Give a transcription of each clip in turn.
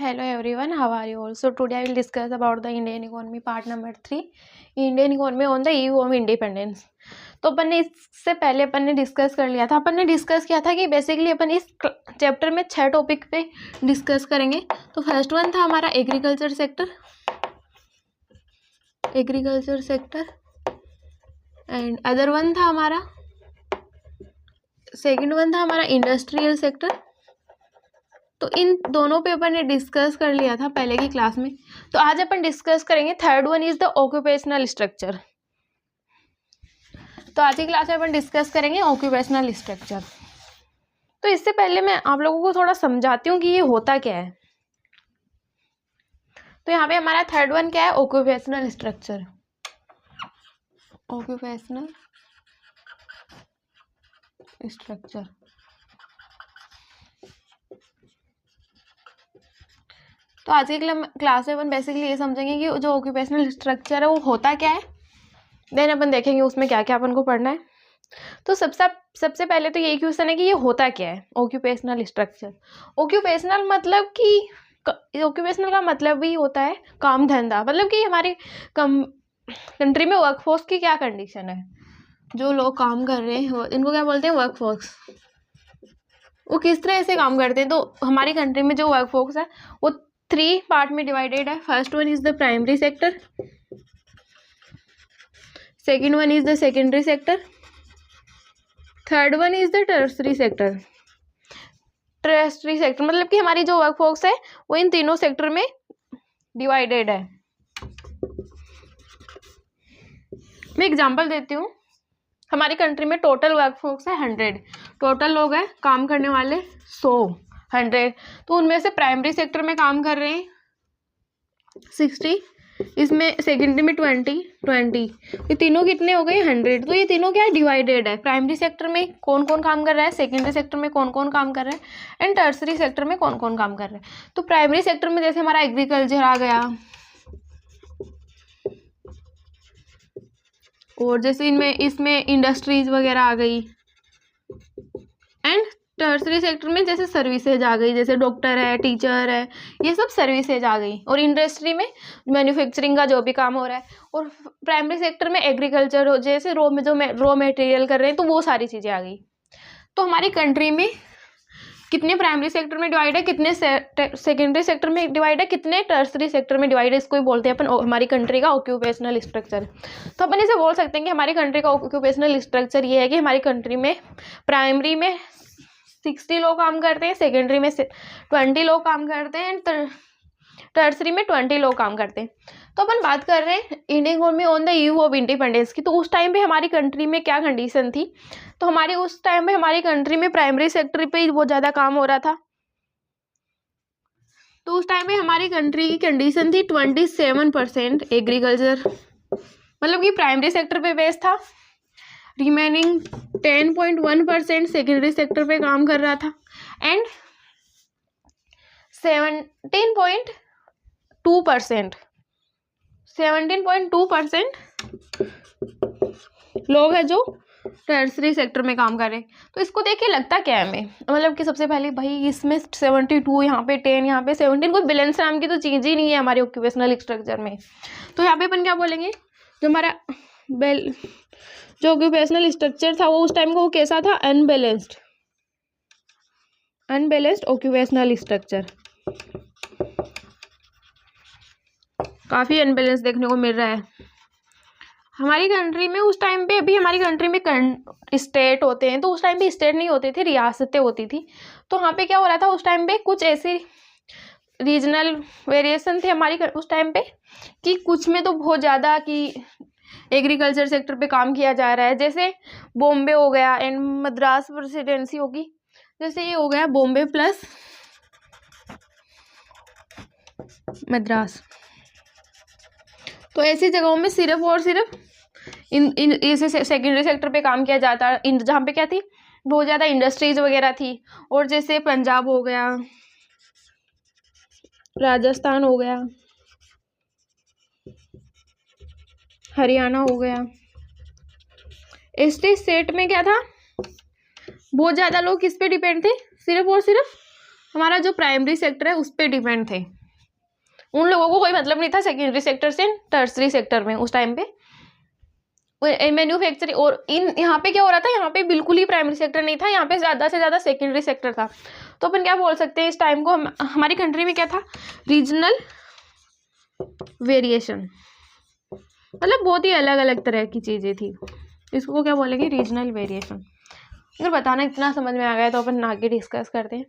Hello everyone, how are you all? So today I will discuss about the Indian economy part number 3, Indian economy on the eve of independence. तो अपन ने इससे पहले अपन ने discuss कर लिया था। अपन ने डिस्कस किया था कि बेसिकली अपन इस चैप्टर में 6 टॉपिक पे डिस्कस करेंगे। तो फर्स्ट वन था हमारा agriculture sector and other one था हमारा सेकंड वन था हमारा इंडस्ट्रियल सेक्टर। तो इन दोनों पे अपन ने डिस्कस कर लिया था पहले की क्लास में। तो आज अपन डिस्कस करेंगे third one is the occupational structure. तो आज की क्लास में अपन डिस्कस करेंगे ऑक्यूपेशनल स्ट्रक्चर। तो इससे पहले मैं आप लोगों को थोड़ा समझाती हूँ कि ये होता क्या है। तो यहाँ पे हमारा थर्ड वन क्या है, ऑक्यूपेशनल स्ट्रक्चर। ऑक्यूपेशनल स्ट्रक्चर तो आज की क्लास में अपन बेसिकली ये समझेंगे कि जो ऑक्यूपेशनल स्ट्रक्चर है वो होता क्या है। देन अपन देखेंगे उसमें क्या क्या अपन को पढ़ना है। तो सबसे पहले तो ये क्वेश्चन है कि ये होता क्या है ऑक्यूपेशनल स्ट्रक्चर। ऑक्यूपेशनल मतलब कि ऑक्यूपेशनल का मतलब भी होता है काम धंधा। मतलब कि हमारे कंट्री में वर्कफोर्स की क्या कंडीशन है, जो लोग काम कर रहे हैं इनको क्या बोलते हैं, वर्कफोर्स। वो किस तरह से काम करते हैं। तो हमारी कंट्री में जो वर्कफोर्स है वो 3 पार्ट में डिवाइडेड है। First one is the primary sector, second one is the secondary sector, third one is the tertiary sector. Tertiary sector मतलब कि हमारी जो वर्कफोर्स है वो इन तीनों सेक्टर में डिवाइडेड है। मैं एग्जांपल देती हूँ। हमारी कंट्री में टोटल वर्कफोर्स है 100, टोटल लोग हैं काम करने वाले 100। तो उनमें से प्राइमरी सेक्टर में काम कर रहे हैं 60, इसमें सेकेंडरी में 20, ये तीनों कितने हो गए 100। तो ये तीनों क्या है, डिवाइडेड है। प्राइमरी सेक्टर में कौन कौन काम कर रहा है, सेकेंडरी सेक्टर में कौन कौन काम कर रहा है एंड टर्सरी सेक्टर में कौन कौन काम कर रहा है। तो प्राइमरी सेक्टर में जैसे हमारा एग्रीकल्चर आ गया, और जैसे इसमें इंडस्ट्रीज वगैरह आ गई। एंड टर्सरी सेक्टर में जैसे सर्विसेज आ गई, जैसे डॉक्टर है, टीचर है, ये सब सर्विसेज आ गई। और इंडस्ट्री में मैन्युफैक्चरिंग का जो भी काम हो रहा है। और प्राइमरी सेक्टर में एग्रीकल्चर हो, जैसे रॉ मटेरियल कर रहे हैं, तो वो सारी चीज़ें आ गई। तो हमारी कंट्री में कितने प्राइमरी सेक्टर में डिवाइड है, कितने सेकेंडरी सेक्टर में डिवाइड है, कितने टर्सरी सेक्टर में डिवाइड है, इसको ही बोलते हैं अपन हमारी कंट्री का ऑक्यूपेशनल स्ट्रक्चर। तो अपन इसे बोल सकते हैं कि हमारी कंट्री का ऑक्यूपेशनल स्ट्रक्चर ये है कि हमारी कंट्री में प्राइमरी में 60 लोग काम करते हैं, सेकेंडरी में 20 लोग काम करते हैं एंड टर्सरी में 20 लोग काम करते हैं। तो अपन बात कर रहे हैं Indian economy on the eve of independence की। तो उस टाइम पे हमारी कंट्री में क्या कंडीशन थी। तो उस टाइम पे हमारी कंट्री में प्राइमरी सेक्टर पे ही बहुत ज़्यादा काम हो रहा था। तो उस टाइम पे हमारी कंट्री की कंडीशन थी 27% एग्रीकल्चर, मतलब कि प्राइमरी सेक्टर पे बेस था। रिमेनिंग 10.1% सेकेंडरी सेक्टर पे काम कर रहा था एंड 17.2% लोग हैं जो टर्सरी सेक्टर में काम कर रहे हैं। तो इसको देख के लगता क्या है हमें, मतलब कि सबसे पहले भाई इसमें 72, यहाँ पे 10, यहाँ पे 17, कोई बैलेंस नाम की तो चीज़ ही नहीं है हमारे ऑक्यूपेशनल स्ट्रक्चर में। तो यहाँ पे अपन क्या बोलेंगे, जो हमारा जो ऑक्यूपेशनल स्ट्रक्चर था वो उस टाइम को वो कैसा था, अनबैलेंस्ड ऑक्यूपेशनल स्ट्रक्चर। काफ़ी अनबैलेंस देखने को मिल रहा है हमारी कंट्री में उस टाइम पे। अभी हमारी कंट्री में स्टेट होते हैं, तो उस टाइम पे स्टेट नहीं होते थे, रियासतें होती थी। तो वहाँ पे क्या हो रहा था उस टाइम पे, कुछ ऐसी रीजनल वेरिएशन थे हमारी उस टाइम पे कि कुछ में तो बहुत ज़्यादा कि एग्रीकल्चर सेक्टर पे काम किया जा रहा है। जैसे बॉम्बे हो गया एंड मद्रास प्रेसिडेंसी होगी, जैसे ये हो गया बॉम्बे प्लस मद्रास। तो ऐसी जगहों में सिर्फ और सिर्फ इन ऐसे सेकेंडरी सेक्टर पे काम किया जाता है, जहाँ पे क्या थी, बहुत ज़्यादा इंडस्ट्रीज वगैरह थी। और जैसे पंजाब हो गया, राजस्थान हो गया, हरियाणा हो गया, स्टेट में क्या था, बहुत ज़्यादा लोग किस पे डिपेंड थे, सिर्फ और सिर्फ हमारा जो प्राइमरी सेक्टर है उस पर डिपेंड थे। उन लोगों को कोई मतलब नहीं था सेकेंडरी सेक्टर से टर्सरी सेक्टर में उस टाइम पे मैन्युफैक्चरिंग। और इन यहाँ पे क्या हो रहा था, यहाँ पे बिल्कुल ही प्राइमरी सेक्टर नहीं था, यहाँ पे ज़्यादा से ज़्यादा सेकेंडरी सेक्टर था। तो अपन क्या बोल सकते हैं इस टाइम को, हमारी कंट्री में क्या था, रीजनल वेरिएशन, मतलब बहुत ही अलग अलग तरह की चीज़ें थी। इसको क्या बोलेंगे, रीजनल वेरिएशन। अगर बताना इतना समझ में आ गया तो अपन आगे डिस्कस करते हैं।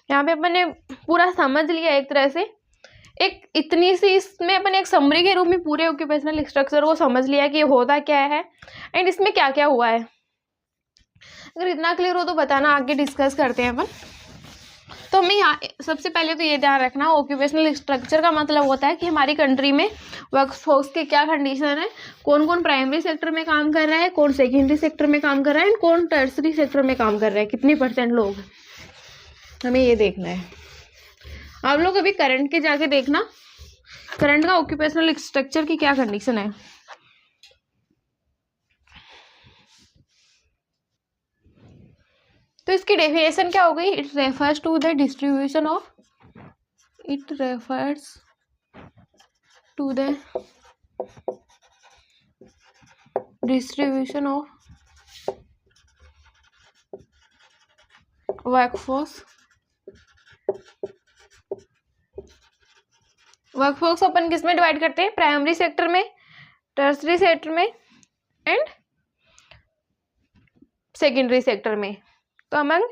यहाँ पे अपन ने पूरा समझ लिया एक तरह से, एक इतनी सी इसमें अपन एक समरी के रूप में पूरे ऑक्यूपेशनल स्ट्रक्चर को समझ लिया कि ये होता क्या है एंड इसमें क्या क्या हुआ है। अगर इतना क्लियर हो तो बताना, आगे डिस्कस करते हैं अपन। तो हमें यहाँ सबसे पहले तो ये ध्यान रखना, ऑक्यूपेशनल स्ट्रक्चर का मतलब होता है कि हमारी कंट्री में वर्कफोर्स के क्या कंडीशन है, कौन कौन प्राइमरी सेक्टर में काम कर रहा है, कौन सेकेंडरी सेक्टर में काम कर रहा है एंड कौन टर्सरी सेक्टर में काम कर रहा है, कितनी % लोग, हमें ये देखना है। आप लोग अभी करंट के जाके देखना, करंट का ऑक्यूपेशनल स्ट्रक्चर की क्या कंडीशन है। तो इसकी डेफिनेशन क्या हो गई, it refers to the distribution of, it refers to the distribution of workforce. Workforce अपन किस में डिवाइड करते हैं, प्राइमरी सेक्टर में, टर्सरी सेक्टर में एंड सेकेंडरी सेक्टर में। तो among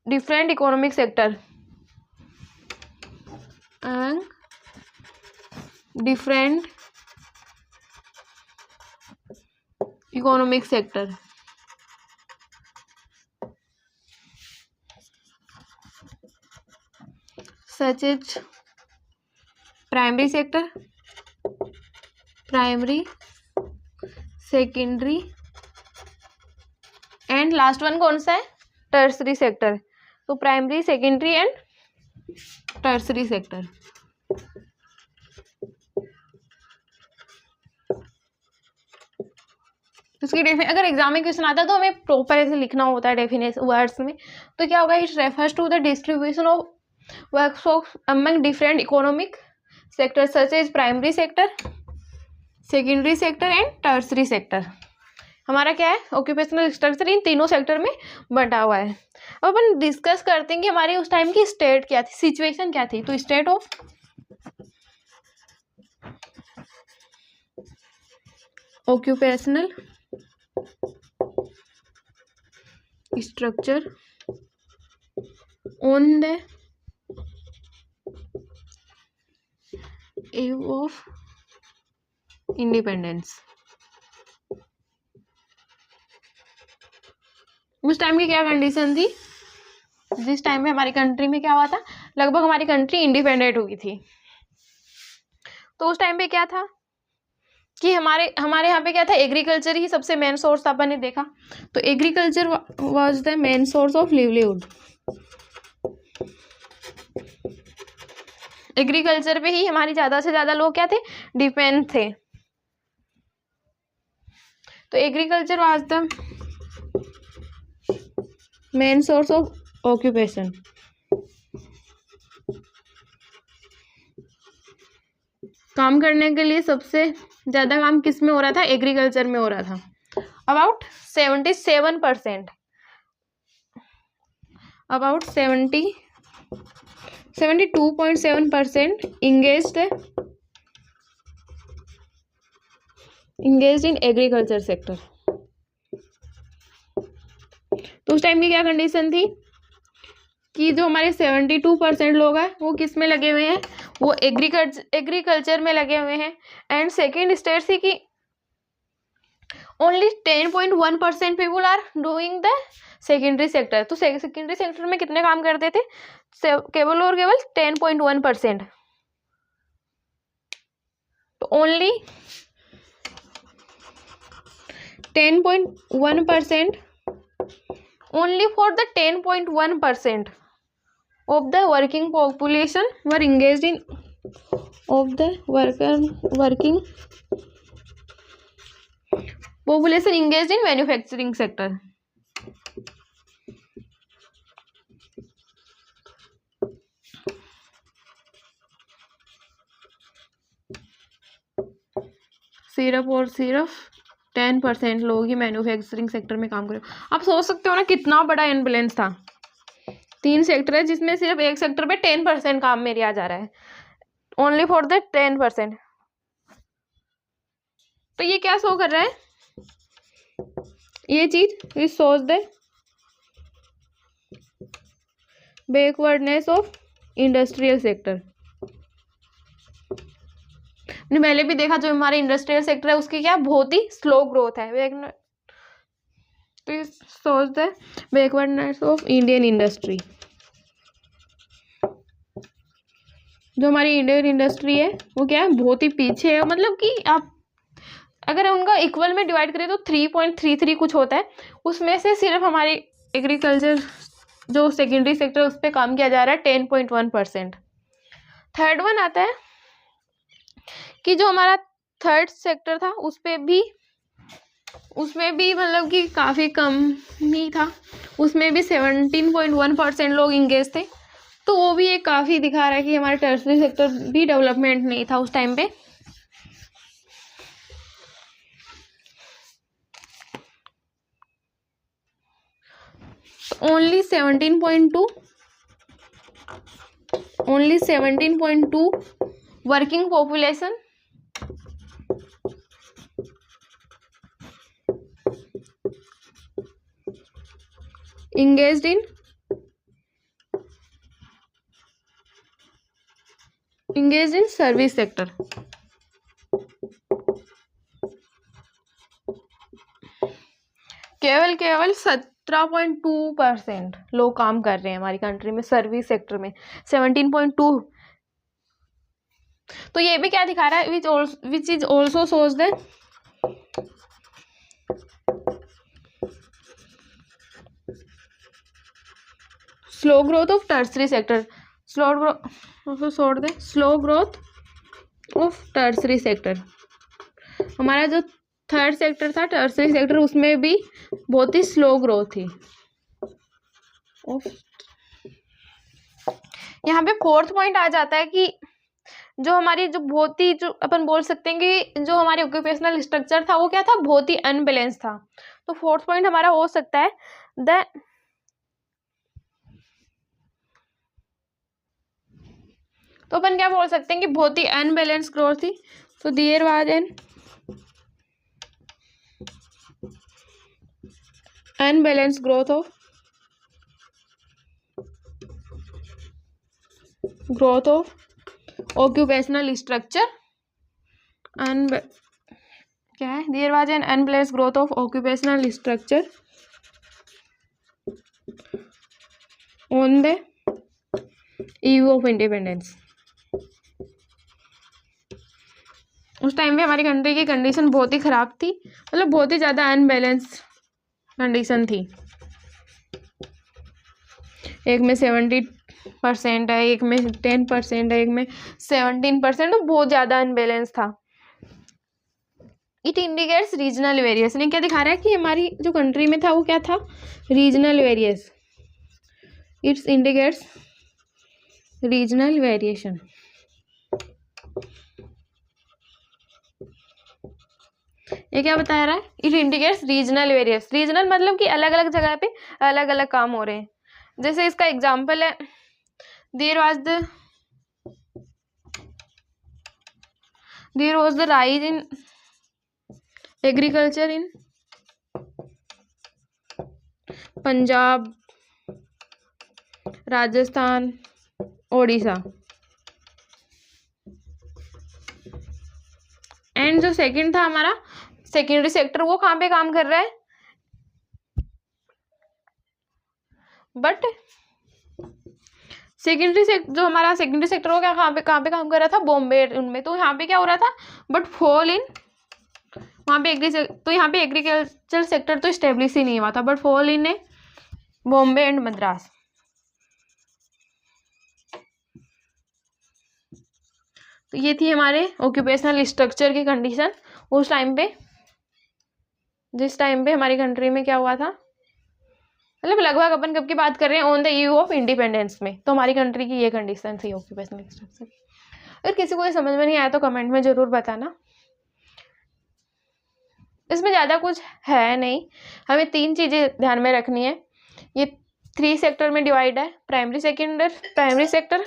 different economic sector and different economic sector, such as primary sector, primary, secondary and last one कौन सा है, टर्सरी सेक्टर। तो primary, secondary and tertiary sector. उसकी अगर एग्जाम में क्वेश्चन आता है तो हमें प्रॉपर ऐसे लिखना होता है डेफिनेशन वर्ड्स में। तो क्या होगा, it refers to the distribution of workforce among different economic sector such as primary sector, secondary sector and tertiary sector. हमारा क्या है, ऑक्यूपेशनल स्ट्रक्चर इन तीनों सेक्टर में बंटा हुआ है। अब अपन डिस्कस करते हैं कि हमारे उस टाइम की स्टेट क्या थी, सिचुएशन क्या थी। तो state of occupational structure on the eve of independence. उस टाइम की क्या कंडीशन थी, जिस टाइम में हमारी कंट्री में क्या हुआ था, लगभग हमारी कंट्री इंडिपेंडेंट हुई थी। तो उस टाइम पे क्या था कि हमारे यहाँ पे क्या था, एग्रीकल्चर ही सबसे मेन सोर्स था, अपन ने देखा। तो agriculture was the main source of livelihood. Agriculture पे ही हमारी ज़्यादा से ज़्यादा लोग क्या थे, डिपेंड थे। तो agriculture was the main source of occupation. काम करने के लिए सबसे ज़्यादा काम किस में हो रहा था, एग्रीकल्चर में हो रहा था। About 77%, about 72.7% engaged in agriculture sector. तो उस टाइम की क्या कंडीशन थी कि जो हमारे 72% लोग हैं वो किस में लगे हुए हैं, वो एग्रीकल्चर में लगे हुए हैं। एंड सेकेंड स्टेट थी कि only 10.1% people are doing the secondary sector. तो सेकेंडरी सेक्टर में कितने काम करते थे, केवल और केवल 10.1%। तो only 10.1%, only for the 10.1% of the working population were engaged in working population engaged in manufacturing sector। सिर्फ और सिर्फ 10% लोग ही मैन्युफैक्चरिंग सेक्टर में काम करें। आप सोच सकते हो ना कितना बड़ा इनबैलेंस था। 3 सेक्टर है जिसमें सिर्फ एक सेक्टर पे 10% काम मेरे आ जा रहा है, ओनली फॉर द 10%। तो ये क्या शो कर रहा है, ये चीज is shows the backwardness of industrial sector. हमने पहले भी देखा जो हमारे इंडस्ट्रियल सेक्टर है उसकी क्या बहुत ही स्लो ग्रोथ है। तो it shows the backwardness of Indian industry. जो हमारी इंडियन इंडस्ट्री है वो क्या है, बहुत ही पीछे है। मतलब कि आप अगर उनका इक्वल में डिवाइड करें तो 3.33 कुछ होता है, उसमें से सिर्फ हमारी एग्रीकल्चर जो सेकेंडरी सेक्टर उस पर काम किया जा रहा है 10.1%। थर्ड वन आता है कि जो हमारा थर्ड सेक्टर था उसमें भी मतलब कि काफ़ी कम ही था, उसमें भी 17.1% लोग इंगेज थे। तो वो भी एक काफ़ी दिखा रहा है कि हमारा टर्सरी सेक्टर भी डेवलपमेंट नहीं था उस टाइम पे। Only 17.2 working population engaged in service sector. केवल 17.2% लोग काम कर रहे हैं हमारी कंट्री में सर्विस सेक्टर में, 17.2। तो ये भी क्या दिखा रहा है, which is also shows the slow growth of tertiary sector. Slow growth of tertiary sector. हमारा जो थर्ड सेक्टर था टर्सरी सेक्टर उसमें भी बहुत ही स्लो ग्रोथ थी। यहाँ पे फोर्थ पॉइंट आ जाता है कि जो हमारी जो बहुत ही जो अपन बोल सकते हैं कि जो हमारे ऑक्यूपेशनल स्ट्रक्चर था वो क्या था, बहुत ही अनबैलेंस था। तो फोर्थ पॉइंट हमारा हो सकता है तो अपन क्या बोल सकते हैं कि बहुत ही अनबैलेंस ग्रोथ थी। तो there was an unbalance growth of occupational structure क्या है, there was an unbalance growth of occupational structure on the eve of independence. उस टाइम पे हमारी कंट्री की कंडीशन बहुत ही खराब थी, मतलब बहुत ही ज़्यादा अनबैलेंस कंडीशन थी। एक में 70% है, एक में 10% है, एक में 17%, तो बहुत ज़्यादा अनबैलेंस था। It indicates regional variation. ये क्या दिखा रहा है कि हमारी जो कंट्री में था वो क्या था, regional variation. It's indicates regional variation. ये क्या बता रहा है, it indicates regional variation. Regional मतलब कि अलग अलग जगह पे अलग अलग काम हो रहे हैं। जैसे इसका एग्जाम्पल है, there was the rise in agriculture in Punjab, Rajasthan, Odisha. And जो सेकंड था हमारा सेकेंडरी सेक्टर, वो कहाँ पे काम कर रहा है, बट जो हमारा सेकेंडरी सेक्टर वो क्या कहाँ पे काम कर रहा था, बॉम्बे उनमें। तो यहाँ पे क्या हो रहा था, बट फॉल इन वहाँ पे तो यहाँ पे एग्रीकल्चर सेक्टर तो स्टेब्लिश ही नहीं हुआ था, but fall in A Bombay and Madras. तो ये थी हमारे ऑक्यूपेशनल स्ट्रक्चर की कंडीशन उस टाइम पे, जिस टाइम पे हमारी कंट्री में क्या हुआ था, मतलब लगभग अपन कब की बात कर रहे हैं, on the eve of independence में। तो हमारी कंट्री की ये कंडीशन थी ऑक्यूपेशनल स्ट्रक्चर। अगर किसी को ये समझ में नहीं आया तो कमेंट में ज़रूर बताना। इसमें ज़्यादा कुछ है नहीं, हमें 3 चीज़ें ध्यान में रखनी है। ये 3 सेक्टर में डिवाइड है, प्राइमरी सेक्टर,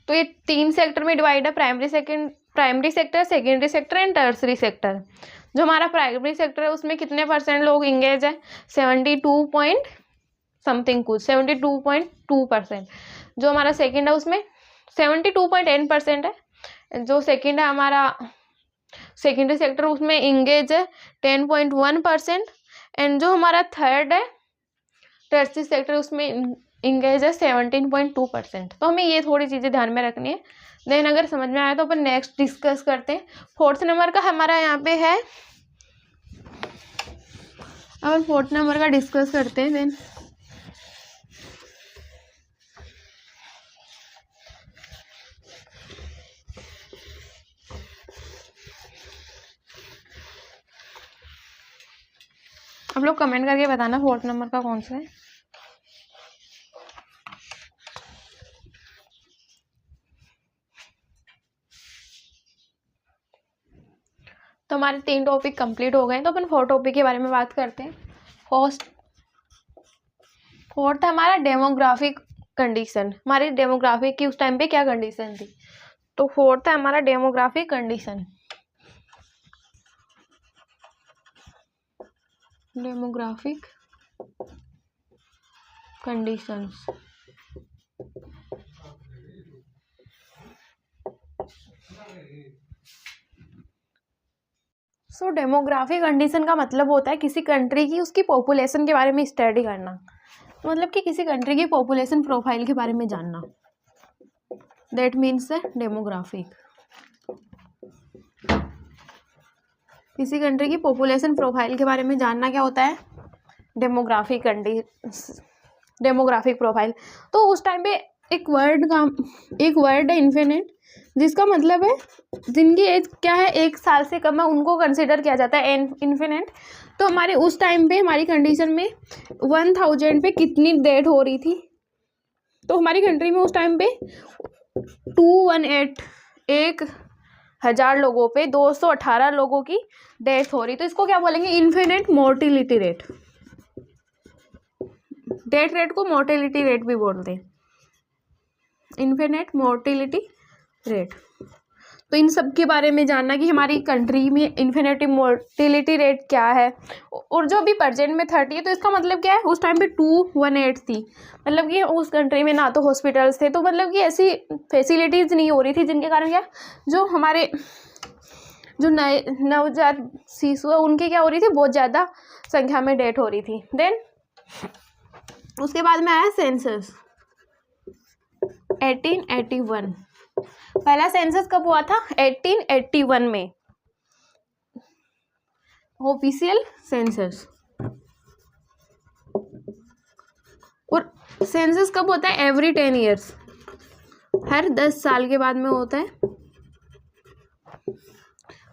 तो ये 3 सेक्टर में डिवाइड है, primary sector, secondary sector and tertiary sector. जो हमारा प्राइमरी सेक्टर है उसमें कितने % लोग इंगेज है, 72 पॉइंट समथिंग कुछ 72.2%। जो हमारा सेकेंड है उसमें 72.8% है। जो सेकेंड है हमारा सेकेंडरी सेक्टर उसमें इंगेज है 10.1%। एंड जो हमारा थर्ड है टर्सरी सेक्टर उसमें इंगेज है 17.2%। तो हमें ये थोड़ी चीज़ें ध्यान में रखनी है। देन अगर समझ में आया तो अपन नेक्स्ट डिस्कस करते हैं। 4th नंबर का हमारा यहाँ पे है, अपन 4th नंबर का डिस्कस करते हैं। देन आप लोग कमेंट करके बताना 4th नंबर का कौन सा है। तो हमारे 3 टॉपिक कंप्लीट हो गए, तो अपन 4 टॉपिक के बारे में बात करते हैं। फोर्थ हमारा डेमोग्राफिक कंडीशन, हमारी डेमोग्राफिक की उस टाइम पे क्या कंडीशन थी। तो 4th है हमारा डेमोग्राफिक कंडीशन, डेमोग्राफिक कंडीशंस। सो डेमोग्राफिक कंडीशन का मतलब होता है किसी कंट्री की उसकी पॉपुलेशन के बारे में स्टडी करना, मतलब कि किसी कंट्री की पॉपुलेशन प्रोफाइल के बारे में जानना, दैट मीन्स डेमोग्राफिक। किसी कंट्री की पॉपुलेशन प्रोफाइल के बारे में जानना क्या होता है, डेमोग्राफिक प्रोफाइल। तो उस टाइम पे एक वर्ड है इन्फिनिट, जिसका मतलब है जिनकी एज क्या है 1 साल से कम है उनको कंसिडर किया जाता है इन्फिनिट। तो हमारे उस टाइम पे हमारी कंडीशन में 1000 पे कितनी डेथ हो रही थी, तो हमारी कंट्री में उस टाइम पे 218 1000 लोगों पे 218 लोगों की डेथ हो रही। तो इसको क्या बोलेंगे, infinite mortality rate. Death rate को मोर्टिलिटी रेट भी बोलते हैं, इन्फिनिट मोर्टिलिटी रेट। तो इन सब के बारे में जानना कि हमारी कंट्री में इन्फिनिट मोर्टिलिटी रेट क्या है, और जो अभी प्रेजेंट में 30 है, तो इसका मतलब क्या है उस टाइम पे 218 थी, मतलब कि उस कंट्री में ना तो हॉस्पिटल्स थे, तो मतलब कि ऐसी फैसिलिटीज़ नहीं हो रही थी जिनके कारण क्या जो हमारे जो नए नवजात शिशु है उनकी क्या हो रही थी, बहुत ज़्यादा संख्या में डेथ हो रही थी। देन उसके बाद में आया सेंसस 1881। पहला सेंसस कब हुआ था, 1881 में, ऑफिशियल सेंसस। और सेंसस कब होता है, एवरी 10 ईयर्स, हर 10 साल के बाद में होता है।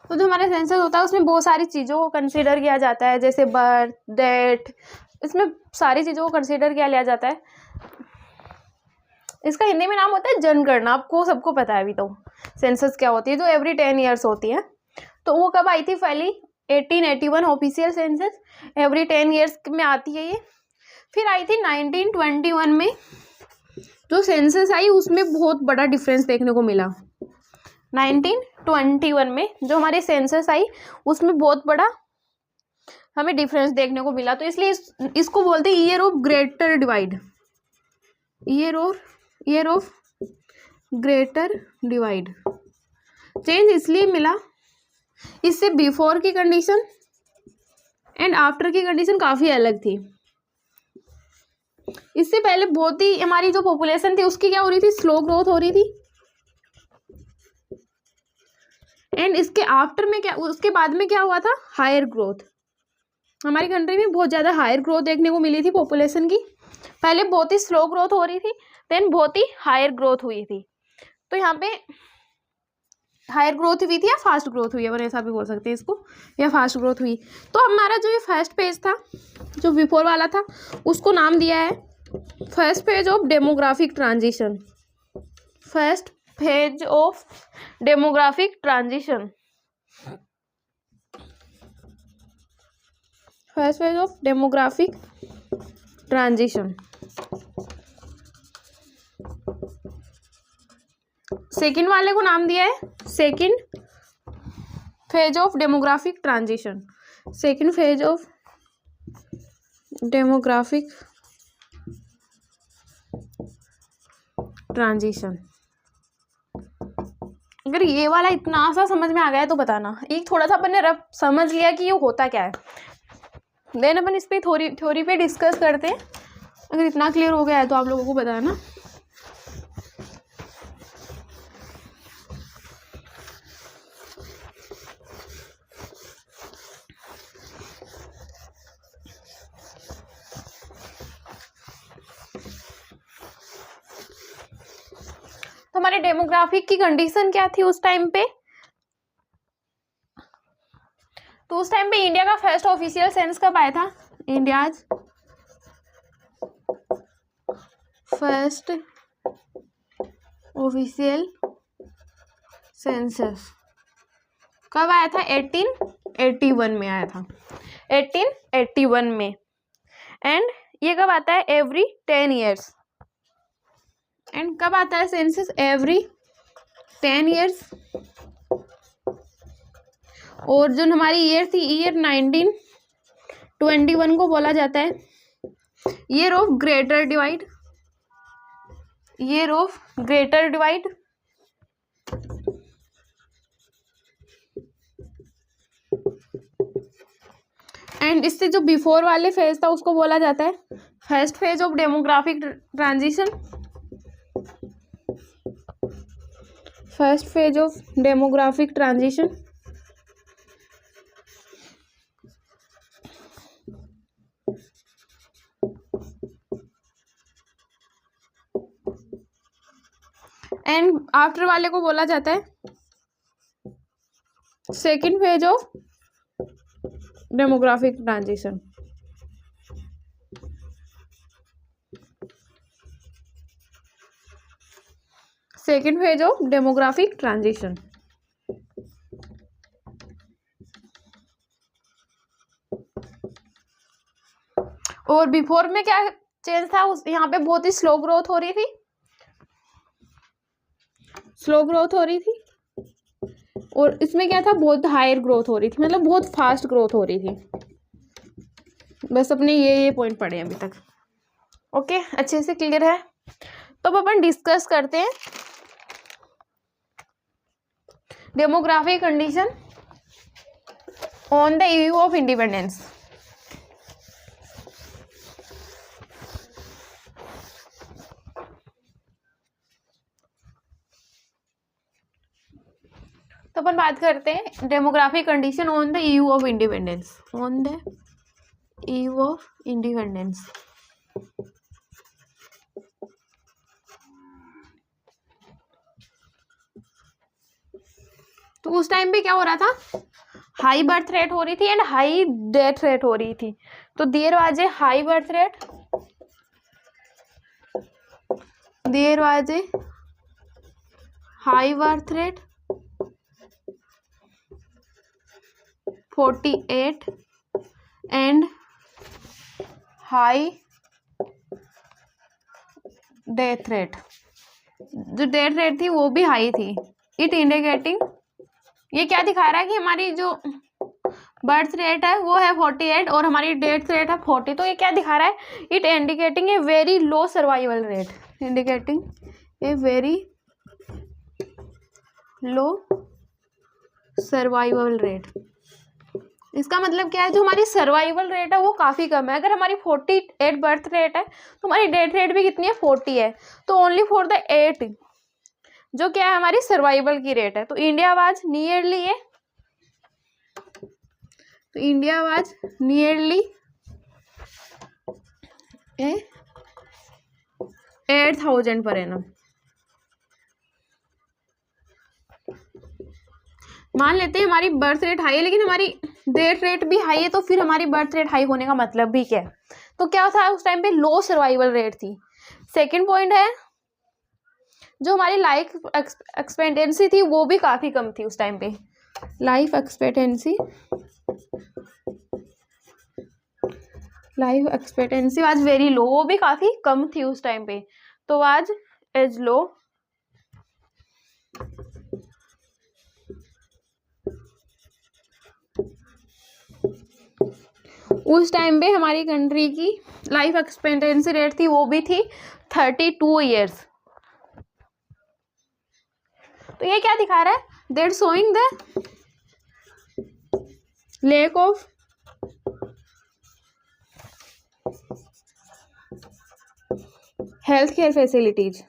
तो जो हमारा सेंसस होता है उसमें बहुत सारी चीज़ों को कंसीडर किया जाता है, जैसे बर्थ, डेथ, इसमें सारी चीज़ों को कंसीडर किया लिया जाता है। इसका हिंदी में नाम होता है जनगणना, आपको सबको पता है अभी तो सेंसस क्या होती है, जो एवरी 10 ईयर्स होती है। तो वो कब आई थी, पहली 1881 ऑफिशियल सेंसस, एवरी 10 ईयर्स में आती है ये। फिर आई थी 1921 में जो सेंसस आई, उसमें बहुत बड़ा डिफरेंस देखने को मिला। 1921 में जो हमारी सेंसस आई उसमें बहुत बड़ा हमें डिफरेंस देखने को मिला। तो इसलिए इसको बोलते हैं year of greater divide, year of greater divide. Change इसलिए मिला, इससे बिफोर की कंडीशन एंड आफ्टर की कंडीशन काफ़ी अलग थी। इससे पहले बहुत ही हमारी जो पॉपुलेशन थी उसकी क्या हो रही थी, स्लो ग्रोथ हो रही थी। एंड इसके आफ्टर में क्या, उसके बाद में क्या हुआ था, हायर ग्रोथ। हमारी कंट्री में बहुत ज़्यादा हायर ग्रोथ देखने को मिली थी पॉपुलेशन की। पहले बहुत ही स्लो ग्रोथ हो रही थी, देन बहुत ही हायर ग्रोथ हुई थी। तो यहाँ पे हायर ग्रोथ हुई थी या फास्ट ग्रोथ हुई है, अपन ऐसा भी बोल सकते हैं इसको, या फास्ट ग्रोथ हुई। तो हमारा जो ये फर्स्ट पेज था, जो बिफोर वाला था, उसको नाम दिया है first page of demographic transition. First page of demographic transition, first page of demographic transition. Second वाले को नाम दिया है second phase of demographic transition. Second phase of demographic transition. अगर ये वाला इतना सा समझ में आ गया है तो बताना, एक थोड़ा सा अपन ने रफ समझ लिया कि ये होता क्या है, देन अपन इस पे थ्योरी पे डिस्कस करते हैं। अगर इतना क्लियर हो गया है तो आप लोगों को बताना। तो हमारे डेमोग्राफिक की कंडीशन क्या थी उस टाइम पे? तो उस टाइम पे इंडिया का फर्स्ट ऑफिशियल सेंस कब आया था? इंडियाज फर्स्ट ऑफिशियल सेंसस कब आया था? 1881 में आया था, 1881 में। एंड ये कब आता है? Every 10 years. एंड कब आता है सेंसस? Every 10 years. और जो हमारी ईयर थी, ईयर 1921 को बोला जाता है year of greater divide, year of greater divide. And इससे जो बिफोर वाले फेज था उसको बोला जाता है first phase of demographic transition. First phase of demographic transition. And after वाले को बोला जाता है second phase of demographic transition. Second phase of demographic transition. और बिफोर में क्या चेंज था? उस यहाँ पे बहुत ही स्लो ग्रोथ हो रही थी, स्लो ग्रोथ हो रही थी। और इसमें क्या था? बहुत हायर ग्रोथ हो रही थी, मतलब बहुत फास्ट ग्रोथ हो रही थी। बस अपने ये पॉइंट पढ़े अभी तक। ओके, अच्छे से क्लियर है? तो अब अपन डिस्कस करते हैं demographic condition on the eve of independence. तो अपन बात करते हैं demographic condition on the eve of independence, on the eve of independence. तो उस टाइम पे क्या हो रहा था? हाई बर्थ रेट हो रही थी एंड हाई डेथ रेट हो रही थी। तो there was a high birth rate, there was a high birth rate 48 and high death rate. जो डेथ रेट थी वो भी हाई थी। इट इंडिकेटिंग, ये क्या दिखा रहा है कि हमारी जो बर्थ रेट है वो है 48 और हमारी डेथ रेट है 40। तो ये क्या दिखा रहा है? It indicating a very low survival rate, indicating a very low survival rate. इसका मतलब क्या है? जो हमारी सर्वाइवल रेट है वो काफ़ी कम है। अगर हमारी 48 बर्थ रेट है तो हमारी डेथ रेट भी कितनी है? 40 है। तो ओनली फॉर द 8 जो क्या है हमारी सर्वाइवल की रेट है। तो इंडिया वाज नियरली ए, तो India was nearly A 8000 per annum. मान लेते हैं हमारी बर्थ रेट हाई है लेकिन हमारी डेथ रेट भी हाई है, तो फिर हमारी बर्थ रेट हाई होने का मतलब भी क्या है? तो क्या था उस टाइम पे? लो सर्वाइवल रेट थी। सेकंड पॉइंट है जो हमारी लाइफ एक्सपेक्टेंसी थी वो भी काफ़ी कम थी उस टाइम पे। लाइफ एक्सपेक्टेंसी आज वेरी लो, वो भी काफ़ी कम थी उस टाइम पे, तो आज एज लो। उस टाइम पे हमारी कंट्री की लाइफ एक्सपेक्टेंसी रेट थी वो भी थी 32 ईयर्स। तो ये क्या दिखा रहा है? That showing the lack of health care facilities.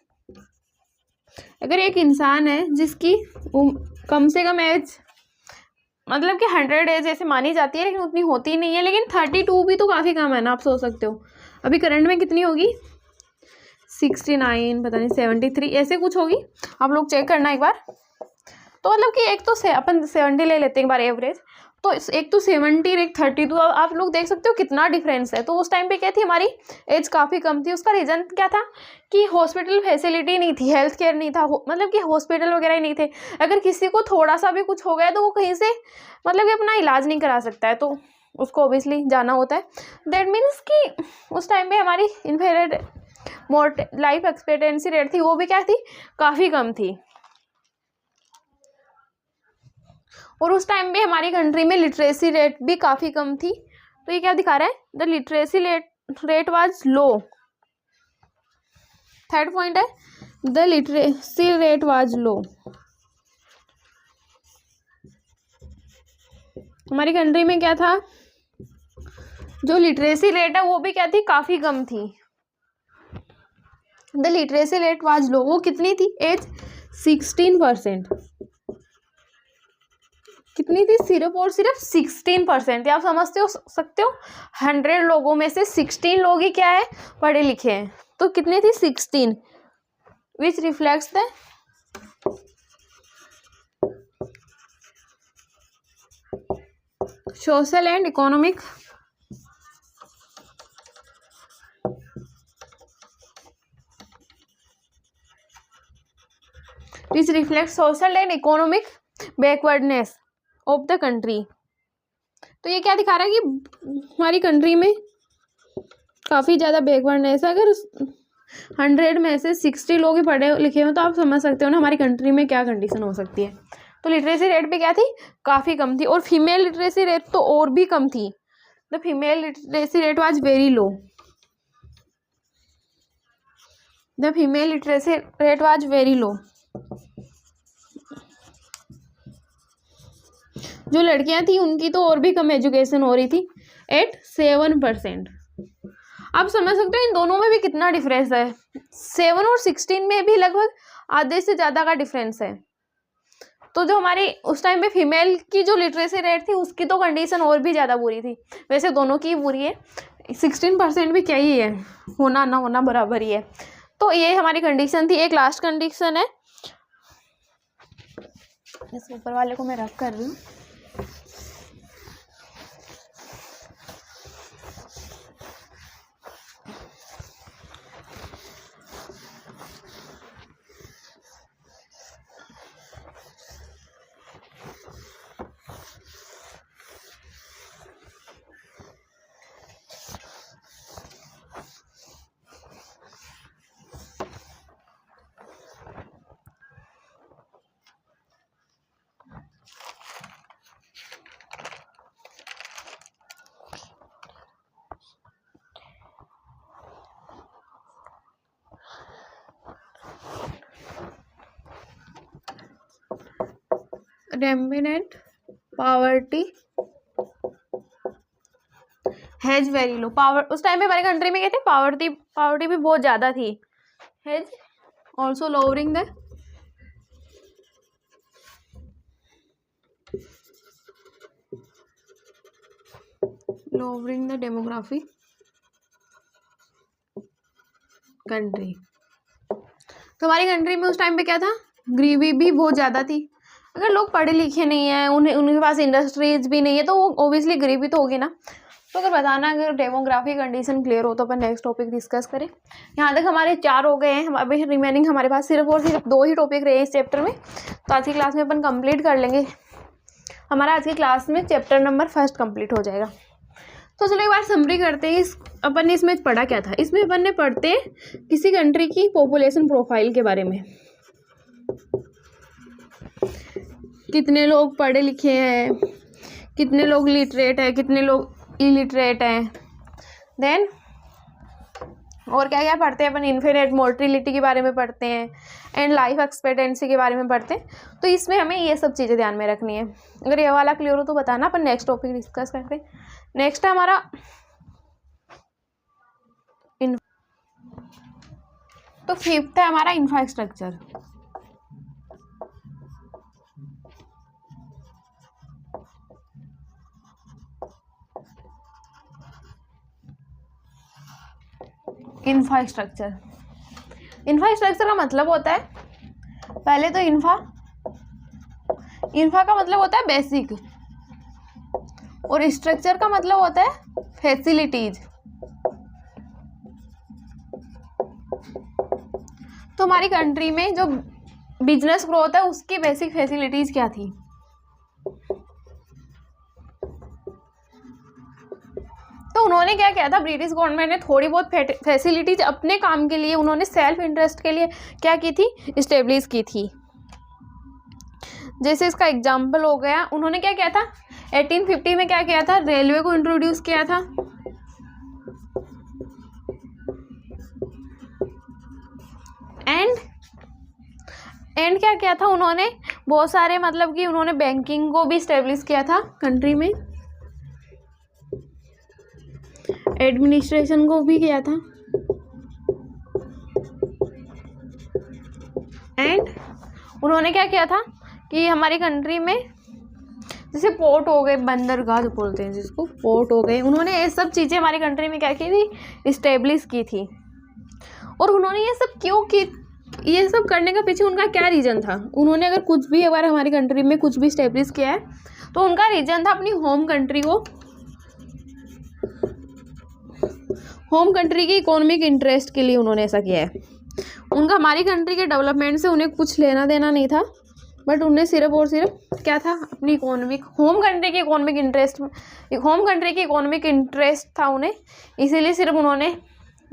अगर एक इंसान है जिसकी कम से कम एज मतलब कि 100 एज ऐसे मानी जाती है लेकिन उतनी होती नहीं है, लेकिन 32 भी तो काफ़ी कम है ना, आप सोच सकते हो अभी करंट में कितनी होगी, 69 पता नहीं 73 ऐसे कुछ होगी, आप लोग चेक करना एक बार। तो मतलब कि एक तो अपन 70 ले लेते हैं एक बार एवरेज, तो एक तो 70 एक 32, आप लोग देख सकते हो कितना डिफरेंस है। तो उस टाइम पे क्या थी, हमारी एज काफ़ी कम थी। उसका रीज़न क्या था कि हॉस्पिटल फैसिलिटी नहीं थी, हेल्थ केयर नहीं था, मतलब कि हॉस्पिटल वगैरह ही नहीं थे। अगर किसी को थोड़ा सा भी कुछ हो गया तो वो कहीं से मतलब कि अपना इलाज नहीं करा सकता है, तो उसको ऑब्वियसली जाना होता है। दैट मीन्स कि उस टाइम पे हमारी इन्फेरियर लाइफ एक्सपेक्टेंसी रेट थी वो भी क्या थी, काफ़ी कम थी। और उस टाइम पे हमारी कंट्री में लिटरेसी रेट भी काफ़ी कम थी। तो ये क्या दिखा रहा है, the literacy rate was low. Third point है the literacy rate was low. हमारी कंट्री में क्या था, जो लिटरेसी रेट है वो भी क्या थी, काफ़ी कम थी। द लिटरेसी रेट वाज लो, वो कितनी थी, एज 16%। कितनी थी, सिर्फ और सिर्फ 16% थी। आप समझते हो सकते हो 100 लोगों में से 16 लोग ही क्या है, पढ़े लिखे हैं। तो कितनी थी, 16, विच reflects the social and economic which reflects social and economic backwardness of the country। तो ये क्या दिखा रहा है कि हमारी कंट्री में काफ़ी ज़्यादा बैकवर्डनेस है। अगर 100 में से 60 लोग ही पढ़े लिखे हो तो आप समझ सकते हो ना हमारी कंट्री में क्या कंडीशन हो सकती है। तो लिटरेसी रेट भी क्या थी, काफ़ी कम थी। और फीमेल लिटरेसी रेट तो और भी कम थी। The female literacy rate was very low. The female literacy rate was very low. जो लड़कियां थी उनकी तो और भी कम एजुकेशन हो रही थी, एट 7%। आप समझ सकते हो इन दोनों में भी कितना डिफरेंस है। 7 और 16 में भी लगभग आधे से ज़्यादा का डिफरेंस है। तो जो हमारी उस टाइम पे फीमेल की जो लिटरेसी रेट थी उसकी तो कंडीशन और भी ज़्यादा बुरी थी। वैसे दोनों की बुरी है, 16% भी क्या ही है, होना ना होना बराबर ही है। तो ये हमारी कंडीशन थी। एक लास्ट कंडीशन है, इस ऊपर वाले को मैं रख कर रही हूँ। Remnant poverty has very low. Power उस टाइम पे हमारे कंट्री में क्या थे, पॉवर्टी भी बहुत ज़्यादा थी। Has also lowering the demography country. तो हमारी कंट्री में उस टाइम पे क्या था, गरीबी भी बहुत ज़्यादा थी। अगर लोग पढ़े लिखे नहीं हैं, उनके पास इंडस्ट्रीज भी नहीं है, तो वो ओबियसली गरीबी तो होगी ना। तो अगर बताना अगर डेमोग्राफी कंडीशन क्लियर हो तो अपन नेक्स्ट टॉपिक डिस्कस करें। यहाँ तक हमारे 4 हो गए हैं, अभी रिमेनिंग हमारे पास सिर्फ और सिर्फ 2 ही टॉपिक रहे हैं इस चैप्टर में। तो आज की क्लास में अपन कंप्लीट कर लेंगे। हमारा आज की क्लास में चैप्टर नंबर 1 कंप्लीट हो जाएगा। तो चलो एक बार समरी करते हैं। अपन ने इसमें पढ़ा क्या था। इसमें अपन ने पढ़ते हैं किसी कंट्री की पॉपुलेशन प्रोफाइल के बारे में, कितने लोग पढ़े लिखे हैं, कितने लोग लिटरेट है, कितने लोग इलिटरेट हैं। देन और क्या क्या पढ़ते हैं अपन, इन्फिनिट मोर्टिलिटी के बारे में पढ़ते हैं एंड लाइफ एक्सपेक्टेंसी के बारे में पढ़ते हैं। तो इसमें हमें ये सब चीज़ें ध्यान में रखनी है। अगर ये वाला क्लियर हो तो बताना, अपन नेक्स्ट टॉपिक डिस्कस करते हैं। नेक्स्ट है हमारा तो 5th है हमारा इंफ्रास्ट्रक्चर। इंफ्रास्ट्रक्चर का मतलब होता है, पहले तो इंफ्रा का मतलब होता है बेसिक, और स्ट्रक्चर का मतलब होता है फैसिलिटीज। तो हमारी कंट्री में जो बिजनेस ग्रोथ है उसकी बेसिक फैसिलिटीज क्या थी। तो उन्होंने क्या किया था, ब्रिटिश गवर्नमेंट ने थोड़ी बहुत फैसिलिटीज अपने काम के लिए, उन्होंने सेल्फ इंटरेस्ट के लिए क्या की थी, इस्टेब्लिश की थी। जैसे इसका एग्जाम्पल हो गया, उन्होंने क्या किया था 1850 में, क्या किया था, रेलवे को इंट्रोड्यूस किया था। एंड क्या किया था उन्होंने, बहुत सारे मतलब कि उन्होंने बैंकिंग को भी इस्टेब्लिश किया था कंट्री में, एडमिनिस्ट्रेशन को भी किया था। एंड उन्होंने क्या किया था कि हमारी कंट्री में जैसे पोर्ट हो गए, बंदरगाह जो बोलते हैं जिसको, पोर्ट हो गए, उन्होंने ये सब चीज़ें हमारी कंट्री में क्या की थी, इस्टेब्लिश की थी। और उन्होंने ये सब क्यों की, ये सब करने का पीछे उनका क्या रीज़न था। उन्होंने अगर कुछ भी अगर हमारी कंट्री में कुछ भी इस्टेब्लिश किया है तो उनका रीज़न था अपनी होम कंट्री की इकोनॉमिक इंटरेस्ट के लिए उन्होंने ऐसा किया है। उनका हमारी कंट्री के डेवलपमेंट से उन्हें कुछ लेना देना नहीं था, बट उन्हें सिर्फ और सिर्फ क्या था, अपनी होम कंट्री की इकोनॉमिक इंटरेस्ट था उन्हें। इसीलिए सिर्फ उन्होंने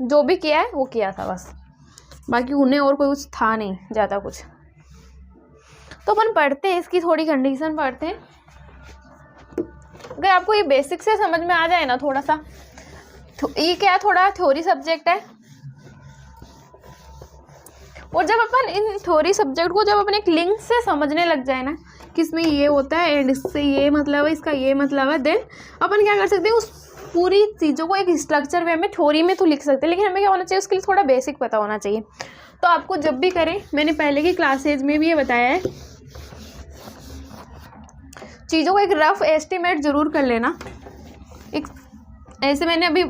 जो भी किया है वो किया था बस, बाकी उन्हें और कोई कुछ था नहीं ज़्यादा कुछ। तो अपन पढ़ते हैं, इसकी थोड़ी कंडीशन पढ़ते हैं। अगर आपको ये बेसिक से समझ में आ जाए ना थोड़ा सा, तो ये क्या थोड़ा थ्योरी सब्जेक्ट है, और जब अपन इन थ्योरी सब्जेक्ट को जब अपन एक लिंक से समझने लग जाए ना कि इसमें ये होता है एंड इससे ये मतलब है, इसका ये मतलब है, देन अपन क्या कर सकते हैं, उस पूरी चीज़ों को एक स्ट्रक्चर वे में थ्योरी में तो लिख सकते हैं। लेकिन हमें क्या होना चाहिए, उसके लिए थोड़ा बेसिक पता होना चाहिए। तो आपको जब भी करें, मैंने पहले की क्लासेज में भी ये बताया है, चीज़ों को एक रफ एस्टिमेट जरूर कर लेना। एक ऐसे मैंने अभी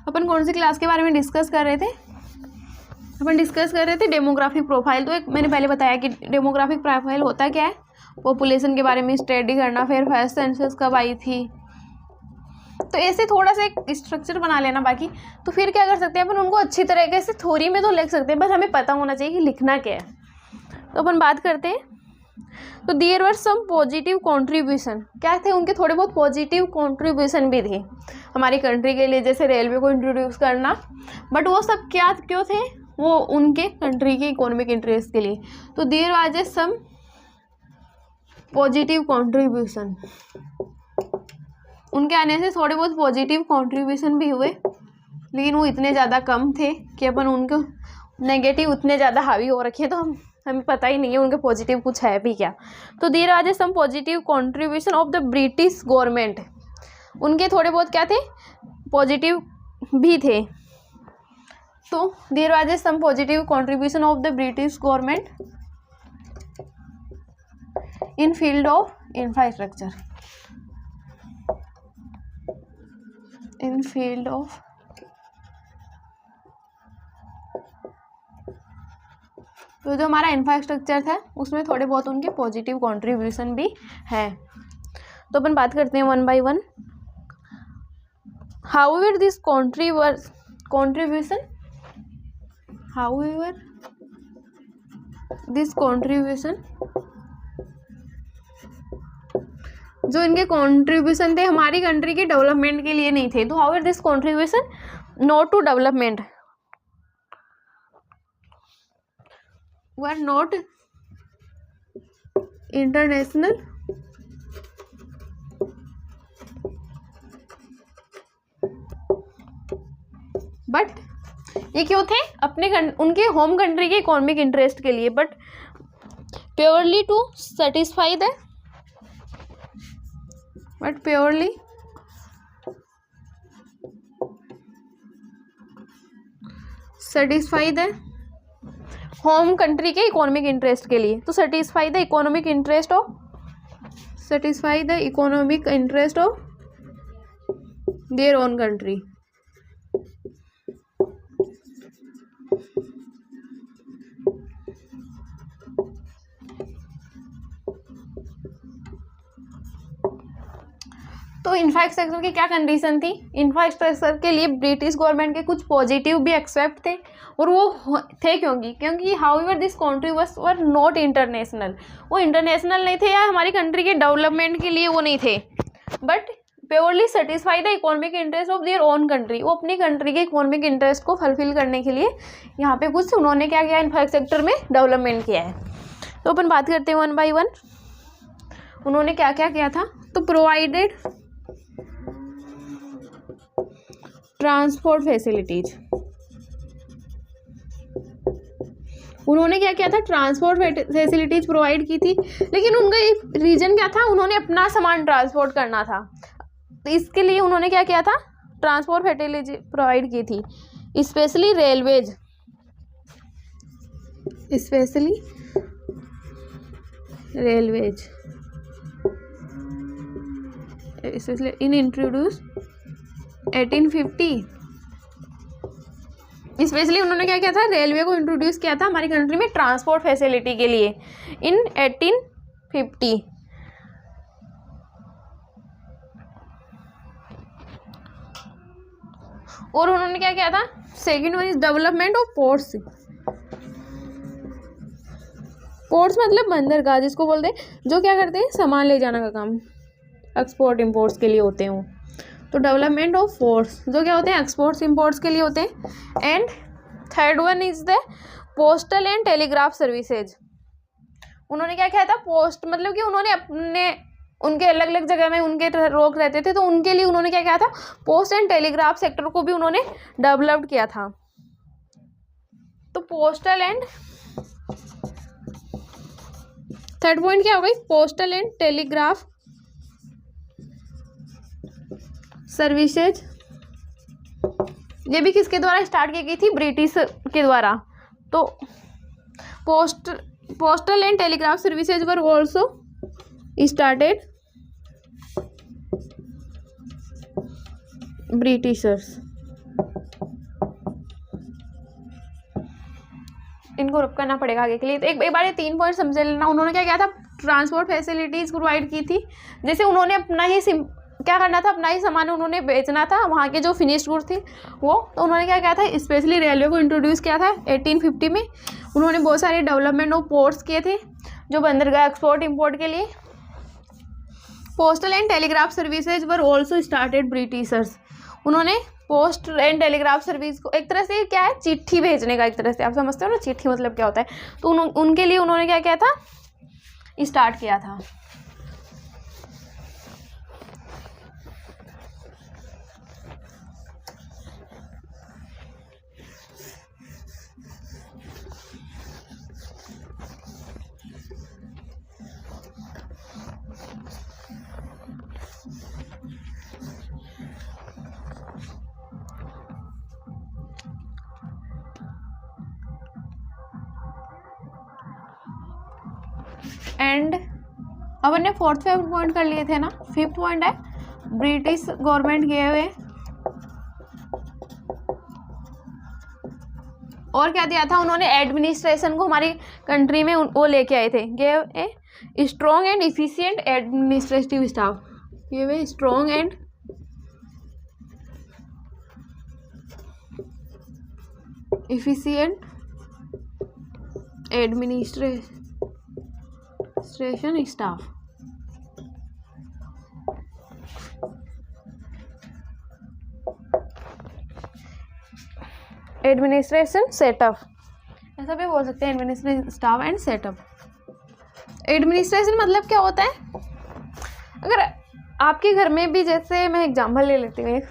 अपन कौन सी क्लास के बारे में डिस्कस कर रहे थे, अपन डिस्कस कर रहे थे डेमोग्राफिक प्रोफाइल। तो एक मैंने पहले बताया कि डेमोग्राफिक प्रोफाइल होता क्या है, पॉपुलेशन के बारे में स्टडी करना, फिर फर्स्ट सेंसस कब आई थी। तो ऐसे थोड़ा सा एक स्ट्रक्चर बना लेना। बाकी तो फिर क्या कर सकते हैं अपन, उनको अच्छी तरीके से थ्योरी में तो लिख सकते हैं, बस हमें पता होना चाहिए कि लिखना क्या है। तो अपन बात करते हैं। तो there were some positive contribution, क्या थे उनके थोड़े बहुत पॉजिटिव कॉन्ट्रीब्यूशन भी थे हमारी कंट्री के लिए, जैसे रेलवे को इंट्रोड्यूस करना। बट वो सब क्या क्यों थे, वो उनके कंट्री के इकोनॉमिक इंटरेस्ट के लिए। तो there was a some positive contribution, उनके आने से थोड़े बहुत पॉजिटिव कॉन्ट्रीब्यूशन भी हुए, लेकिन वो इतने ज़्यादा कम थे कि अपन उनको नेगेटिव उतने ज़्यादा हावी हो रखे हैं, तो हमें पता ही नहीं है उनके पॉजिटिव कुछ है भी क्या। तो there was a some positive contribution of the British government, उनके थोड़े बहुत क्या थे, पॉजिटिव भी थे। तो there was a some positive contribution of the British government in field of infrastructure, in field of तो जो हमारा इंफ्रास्ट्रक्चर था उसमें थोड़े बहुत उनके पॉजिटिव कंट्रीब्यूशन भी है। तो अपन बात करते हैं one by one. However this contribution जो इनके कंट्रीब्यूशन थे हमारी कंट्री के डेवलपमेंट के लिए नहीं थे। तो however this contribution not to development were not international but ये क्यों थे? उनके होम कंट्री के इकोनॉमिक इंटरेस्ट के लिए, but purely to satisfy the home country के इकोनॉमिक इंटरेस्ट के लिए। तो satisfy the economic interest of their own country. तो इंफ्रास्ट्रक्चर की क्या कंडीशन थी? इंफ्रास्ट्रक्चर के लिए ब्रिटिश गवर्नमेंट के कुछ पॉजिटिव भी एक्सेप्ट थे, और वो थे क्योंकि however this contributions were not international, वो इंटरनेशनल नहीं थे या हमारी कंट्री के डेवलपमेंट के लिए वो नहीं थे, but purely satisfy the economic interest of their own country. वो अपनी कंट्री के इकोनॉमिक इंटरेस्ट को फुलफिल करने के लिए यहाँ पे कुछ उन्होंने क्या किया, इंफ्रास्ट्रक्चर में डेवलपमेंट किया है। तो अपन बात करते हैं वन बाय वन, उन्होंने क्या क्या किया था। तो प्रोवाइडेड ट्रांसपोर्ट फैसिलिटीज, उन्होंने क्या किया था, ट्रांसपोर्ट फैसिलिटीज प्रोवाइड की थी। लेकिन उनका एक रीजन क्या था, उन्होंने अपना सामान ट्रांसपोर्ट करना था, तो इसके लिए उन्होंने क्या किया था, ट्रांसपोर्ट फैसिलिटी प्रोवाइड की थी, specially railways in introduce 1850। Specially उन्होंने क्या किया था, रेलवे को इंट्रोड्यूस किया था हमारी कंट्री में ट्रांसपोर्ट फैसिलिटी के लिए इन 1850। और उन्होंने क्या किया था, second one is development of ports. Ports मतलब बंदरगाह, जिसको बोलते हैं जो क्या करते हैं, सामान ले जाने का काम, एक्सपोर्ट इम्पोर्ट्स के लिए होते हैं वो। तो डेवलपमेंट ऑफ पोर्ट्स जो क्या होते हैं, एक्सपोर्ट्स इम्पोर्ट्स के लिए होते हैं। And third one is the postal and telegraph services. उन्होंने क्या किया था, पोस्ट मतलब कि उन्होंने उनके अलग अलग जगह में उनके रोक रहते थे, तो उनके लिए उन्होंने क्या किया था, पोस्ट एंड टेलीग्राफ सेक्टर को भी उन्होंने डेवलप्ड किया था। तो पोस्टल एंड थर्ड पॉइंट क्या हो गई, पोस्टल एंड टेलीग्राफ सर्विसेज। ये भी किसके द्वारा स्टार्ट की गई थी, ब्रिटिश के द्वारा। तो postal and telegraph services were also started Britishers. इनको रुक करना पड़ेगा आगे के लिए। तो एक बार ये 3 पॉइंट समझ लेना। उन्होंने क्या किया था, ट्रांसपोर्ट फैसिलिटीज प्रोवाइड की थी, जैसे उन्होंने अपना ही क्या करना था, अपना ही सामान उन्होंने बेचना था, वहाँ के जो फिनिश्ड गुड थी वो। तो उन्होंने क्या किया था, स्पेशली रेलवे को इंट्रोड्यूस किया था 1850 में। उन्होंने बहुत सारे डेवलपमेंट ऑफ पोर्ट्स किए थे, जो बंदरगाह एक्सपोर्ट इम्पोर्ट के लिए। Postal and telegraph services were also started Britishers. उन्होंने पोस्ट एंड टेलीग्राफ सर्विस को एक तरह से क्या है, चिट्ठी भेजने का, एक तरह से आप समझते हो ना चिट्ठी मतलब क्या होता है। तो उनके लिए उन्होंने क्या किया था, स्टार्ट किया था। एंड अब हमने 4th पॉइंट कर लिए थे ना। 5th पॉइंट है ब्रिटिश गवर्नमेंट गए हुए और क्या दिया था उन्होंने, एडमिनिस्ट्रेशन को हमारी कंट्री में वो लेके आए थे, gave a strong and efficient administrative staff, ये वे strong and efficient administration staff। Administration setup, ऐसा भी बोल सकते हैं, administration staff and setup. Administration मतलब क्या होता है, अगर आपके घर में भी, जैसे मैं एग्जांपल ले लेती हूँ,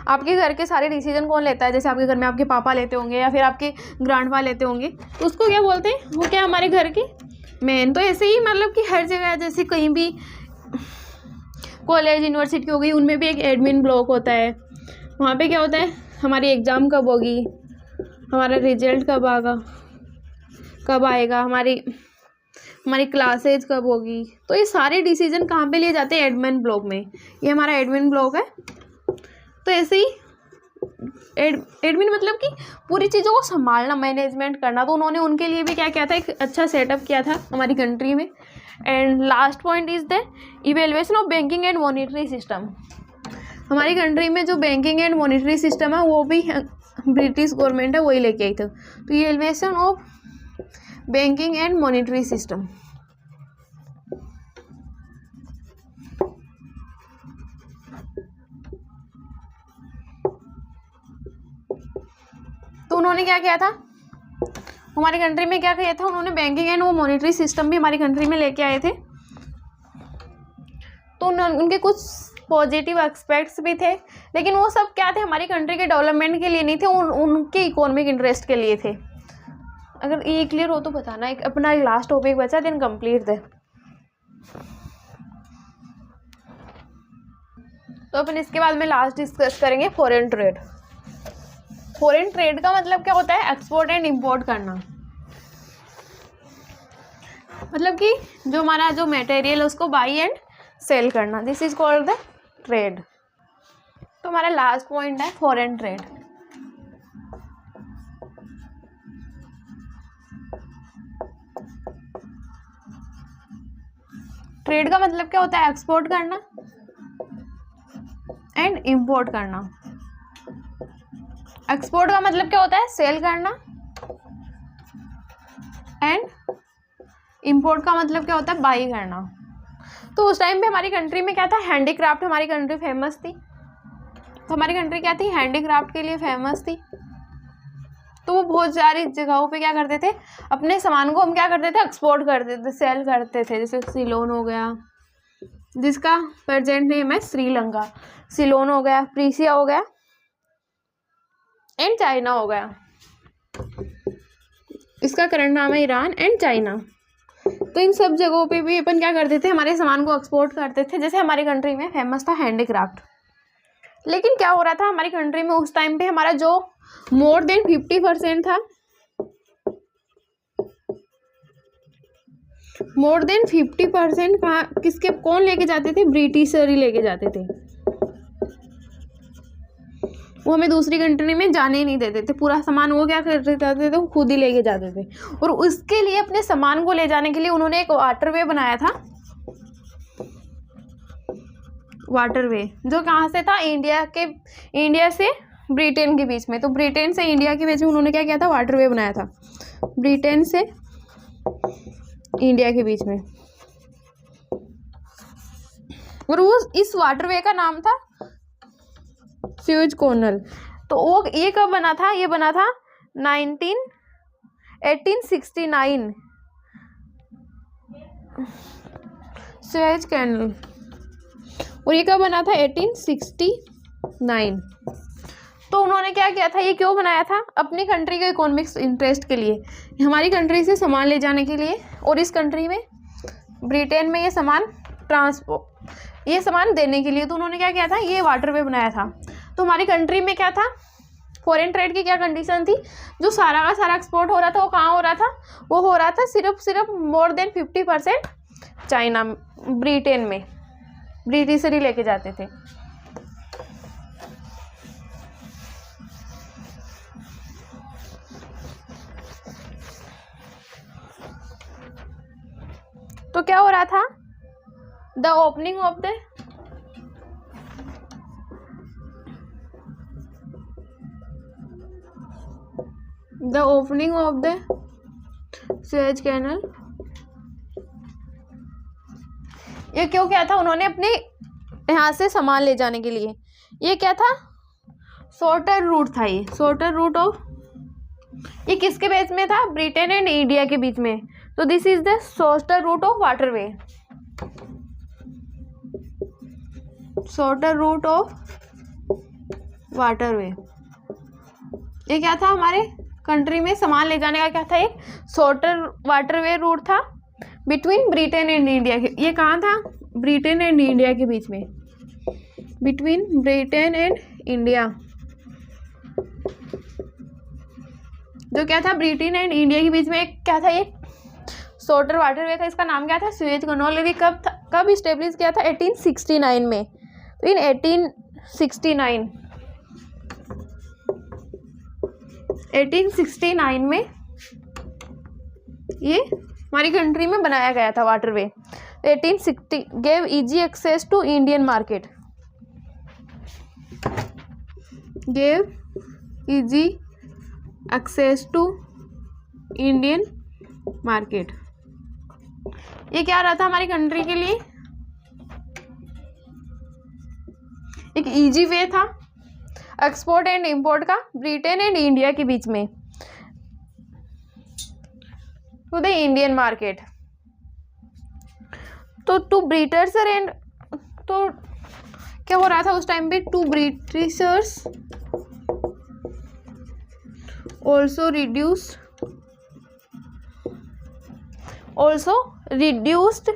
आपके घर के सारे डिसीजन कौन लेता है, जैसे आपके घर में आपके पापा लेते होंगे या फिर आपके ग्रैंडपा लेते होंगे, तो उसको क्या बोलते हैं, वो क्या हमारे घर की मेन। तो ऐसे ही मतलब कि हर जगह, जैसे कहीं भी कॉलेज यूनिवर्सिटी हो गई, उनमें भी एक एडमिन ब्लॉक होता है। वहाँ पे क्या होता है, हमारी एग्ज़ाम कब होगी, हमारा रिजल्ट कब आएगा, हमारी क्लासेज कब होगी, तो ये सारे डिसीजन कहाँ पे लिए जाते हैं, एडमिन ब्लॉक में। ये हमारा एडमिन ब्लॉक है। तो ऐसे ही एडमिन मतलब कि पूरी चीज़ों को संभालना, मैनेजमेंट करना। तो उन्होंने उनके लिए भी क्या किया था, एक अच्छा सेटअप किया था हमारी कंट्री में। And last point is the evaluation of banking and monetary system. हमारी कंट्री में जो बैंकिंग एंड मॉनिटरी सिस्टम है वो भी ब्रिटिश गवर्नमेंट है, वही लेके आई थी। तो evaluation of banking and monetary system, तो उन्होंने क्या किया था हमारी कंट्री में, क्या किया था उन्होंने, बैंकिंग एंड वो मॉनिटरी सिस्टम भी हमारी कंट्री में लेके आए थे। तो उनके कुछ पॉजिटिव एस्पेक्ट्स भी थे, लेकिन वो सब क्या थे, हमारी कंट्री के डेवलपमेंट के लिए नहीं थे, उनके इकोनॉमिक इंटरेस्ट के लिए थे। अगर ये क्लियर हो तो बताना। एक अपना लास्ट टॉपिक बचा, देन कंप्लीट दे। तो अपन इसके बाद में लास्ट डिस्कस करेंगे फॉरेन ट्रेड। फॉरेन ट्रेड का मतलब क्या होता है, एक्सपोर्ट एंड इंपोर्ट करना। मतलब कि जो हमारा जो मटेरियल है उसको बाई एंड सेल करना, this is called the trade. तो हमारा लास्ट पॉइंट है फॉरेन ट्रेड। ट्रेड का मतलब क्या होता है, एक्सपोर्ट करना एंड इंपोर्ट करना। एक्सपोर्ट का मतलब क्या होता है, सेल करना, एंड इंपोर्ट का मतलब क्या होता है, बाई करना। तो उस टाइम पे हमारी कंट्री में क्या था, हैंडीक्राफ्ट, हमारी कंट्री फेमस थी। तो हमारी कंट्री क्या थी, हैंडीक्राफ्ट के लिए फेमस थी। तो वो बहुत सारी जगहों पे क्या करते थे, अपने सामान को हम क्या करते थे, एक्सपोर्ट करते थे, सेल करते थे। जैसे सिलोन हो गया, जिसका प्रेजेंट नेम है श्रीलंका, सिलोन हो गया, प्रीसिया हो गया, एंड चाइना हो गया। इसका करंट नाम है ईरान एंड चाइना। तो इन सब जगहों पे भी अपन क्या करते थे, हमारे सामान को एक्सपोर्ट करते थे। जैसे हमारी कंट्री में फेमस था हैंडीक्राफ्ट। लेकिन क्या हो रहा था हमारी कंट्री में उस टाइम पे, हमारा जो मोर देन 50% था, मोर देन 50% किसके, कौन लेके जाते थे, ब्रिटिशर ही लेके जाते थे। वो हमें दूसरी कंट्री में जाने ही नहीं देते थे। पूरा सामान वो क्या करते थे, वो खुद ही लेके जाते थे। और उसके लिए, अपने सामान को ले जाने के लिए उन्होंने एक वाटरवे बनाया था। वाटरवे जो कहाँ से था, इंडिया से ब्रिटेन के बीच में। तो ब्रिटेन से इंडिया के बीच में उन्होंने क्या किया था, वाटरवे बनाया था, ब्रिटेन से इंडिया के बीच में। और वो इस वाटरवे का नाम था स्यूज कैनाल। तो वो ये कब बना था, ये बना था 1869, स्यूज कैनाल। और ये कब बना था, 1869। तो उन्होंने क्या किया था, ये क्यों बनाया था, अपनी कंट्री के इकोनॉमिक इंटरेस्ट के लिए, हमारी कंट्री से सामान ले जाने के लिए, और इस कंट्री में ब्रिटेन में ये सामान देने के लिए। तो उन्होंने क्या किया था, ये वाटरवे बनाया था। तो हमारी कंट्री में क्या था, फॉरेन ट्रेड की क्या कंडीशन थी, जो सारा का सारा एक्सपोर्ट हो रहा था वो कहाँ हो रहा था, वो हो रहा था सिर्फ मोर देन 50% चाइना, ब्रिटेन में, ब्रिटिशर ही लेके जाते थे। तो क्या हो रहा था, the opening of the Suez canal, ये क्यों क्या था, उन्होंने अपने यहाँ से सामान ले जाने के लिए, ये क्या था, शॉर्टर रूट था, ये शॉर्टर रूट ऑफ, ये किसके बीच में था, ब्रिटेन एंड इंडिया के बीच में, तो this is the shorter route of waterway, shorter route of waterway. ये क्या था, हमारे कंट्री में सामान ले जाने का क्या था, एक शॉर्टर वाटरवे रूट था बिटवीन ब्रिटेन एंड इंडिया के, ये कहाँ था, ब्रिटेन एंड इंडिया के बीच में, बिटवीन ब्रिटेन एंड इंडिया, जो क्या था, ब्रिटेन एंड इंडिया के बीच में एक क्या था, ये शॉर्टर वाटरवे था, इसका नाम क्या था, सुएज कैनाल। ये कब इस्टेब्लिश किया था, 1869 में। तो इन 1869 में ये हमारी कंट्री में बनाया गया था waterway. 1860 gave easy access to Indian market, gave easy access to Indian market. ये क्या रहा था हमारी कंट्री के लिए, एक इजी वे था एक्सपोर्ट एंड इंपोर्ट का ब्रिटेन एंड इंडिया के बीच में टू द इंडियन मार्केट। तो टू ब्रिटिशर्स एंड, तो क्या हो रहा था उस टाइम पे, to britishers also reduced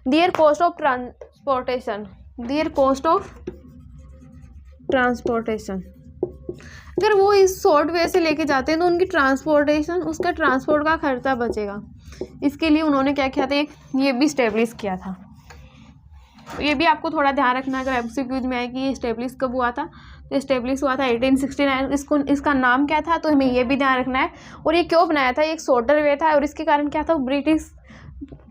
their cost of transportation, अगर वो इस शॉर्ट वे से लेके जाते हैं तो उनकी ट्रांसपोर्टेशन, उसका ट्रांसपोर्ट का खर्चा बचेगा। इसके लिए उन्होंने क्या किया था, ये भी इस्टेब्लिश किया था। ये भी आपको थोड़ा ध्यान रखना है, अगर एमसीक्यूज में है कि ये इस्टेब्लिश कब हुआ था, तो इस्टेब्लिश हुआ था 1869। इसका नाम क्या था, तो हमें ये भी ध्यान रखना है। और ये क्यों बनाया था, ये एक शॉर्टर वे था, और इसके कारण क्या था,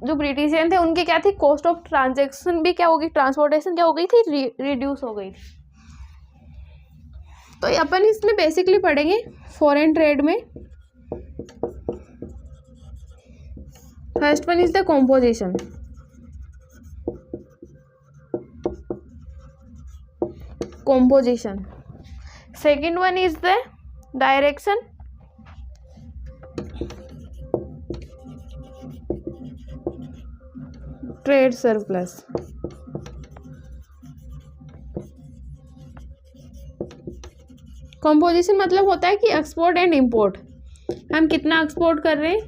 जो ब्रिटिशियन थे उनकी क्या थी, कॉस्ट ऑफ ट्रांजेक्शन भी क्या हो गई, ट्रांसपोर्टेशन क्या हो गई थी, रिड्यूस हो गई थी। तो अपन इसमें बेसिकली पढ़ेंगे फॉरेन ट्रेड में। First one is the composition, second one is the direction, trade surplus. Composition मतलब होता है कि एक्सपोर्ट एंड इंपोर्ट, हम कितना एक्सपोर्ट कर रहे हैं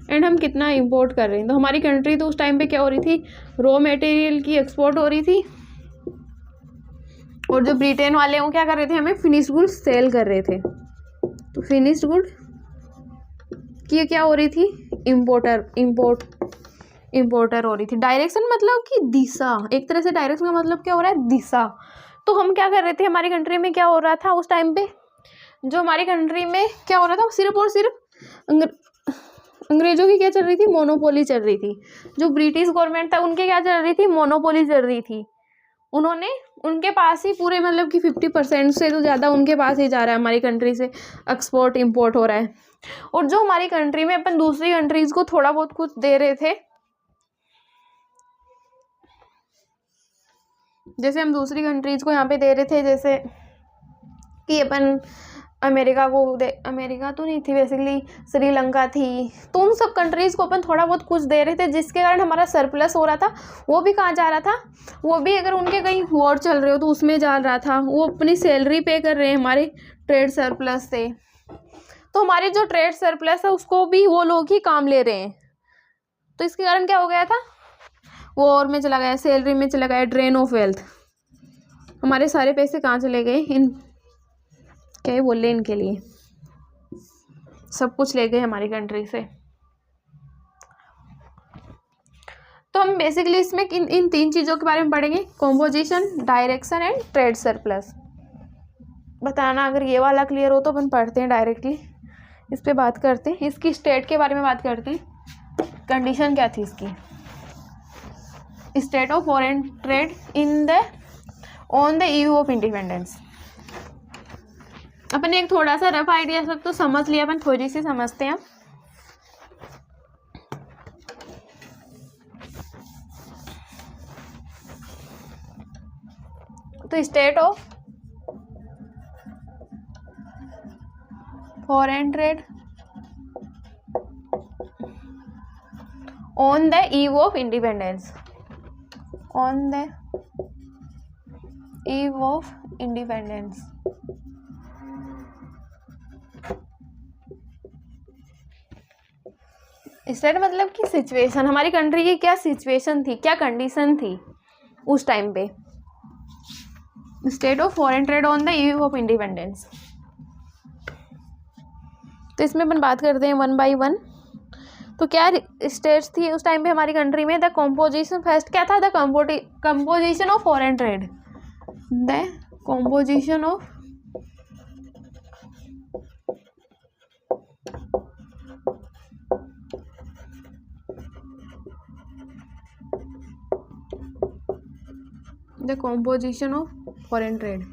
एंड हम कितना इंपोर्ट कर रहे हैं। तो हमारी कंट्री तो उस टाइम पे क्या हो रही थी, रॉ मटेरियल की एक्सपोर्ट हो रही थी, और जो ब्रिटेन वाले हैं वो क्या कर रहे थे, हमें फिनिश्ड गुड सेल कर रहे थे। तो फिनिश्ड गुड की क्या हो रही थी, इंपोर्टर हो रही थी। डायरेक्शन मतलब कि दिशा, एक तरह से डायरेक्शन का मतलब क्या हो रहा है, दिशा। तो हम क्या कर रहे थे, हमारी कंट्री में क्या हो रहा था उस टाइम पे, जो हमारी कंट्री में क्या हो रहा था, सिर्फ और सिर्फ अंग्रेजों की क्या चल रही थी, मोनोपोली चल रही थी। जो ब्रिटिश गवर्नमेंट था उनके क्या चल रही थी, मोनोपोली चल रही थी। उन्होंने, उनके पास ही पूरे मतलब कि 50% से तो ज़्यादा उनके पास ही जा रहा है, हमारी कंट्री से एक्सपोर्ट इंपोर्ट हो रहा है। और जो हमारी कंट्री में अपन दूसरी कंट्रीज़ को थोड़ा बहुत कुछ दे रहे थे, जैसे हम दूसरी कंट्रीज़ को यहाँ पे दे रहे थे, जैसे कि अपन अमेरिका तो नहीं थी बेसिकली, श्रीलंका थी, तो उन सब कंट्रीज़ को अपन थोड़ा बहुत कुछ दे रहे थे, जिसके कारण हमारा सरप्लस हो रहा था। वो भी कहाँ जा रहा था, वो भी अगर उनके कहीं वॉर चल रहे हो तो उसमें जा रहा था, वो अपनी सैलरी पे कर रहे हैं हमारे ट्रेड सरप्लस से। तो हमारे जो ट्रेड सरप्लस है उसको भी वो लोग ही काम ले रहे हैं। तो इसके कारण क्या हो गया था, वॉर में चला गया, सैलरी में चला गया, ड्रेन ऑफ वेल्थ। हमारे सारे पैसे कहाँ चले गए, इन क्या ही बोल रहे, इनके लिए सब कुछ ले गए हमारी कंट्री से। तो हम बेसिकली इसमें इन तीन चीज़ों के बारे में पढ़ेंगे, composition, direction and trade surplus. बताना अगर ये वाला क्लियर हो तो अपन पढ़ते हैं डायरेक्टली, इस पे बात करते हैं। इसकी स्टेट के बारे में बात करते हैं, कंडीशन क्या थी इसकी। State of foreign trade in the on the eve of independence. अपन एक थोड़ा सा रफ आइडिया सब तो समझ लिया, अपन थोड़ी सी समझते हैं। तो state of foreign trade on the eve of independence, on the eve of independence. State मतलब कि सिचुएशन, हमारी कंट्री की क्या सिचुएशन थी, क्या कंडीशन थी उस टाइम पे। State of foreign trade on the eve of independence. तो इसमें अपन बात करते हैं वन बाय वन। तो क्या स्टेट्स थी उस टाइम पे हमारी कंट्री में। द कंपोजिशन, फर्स्ट क्या था, the composition of foreign trade, the composition of the composition of foreign trade.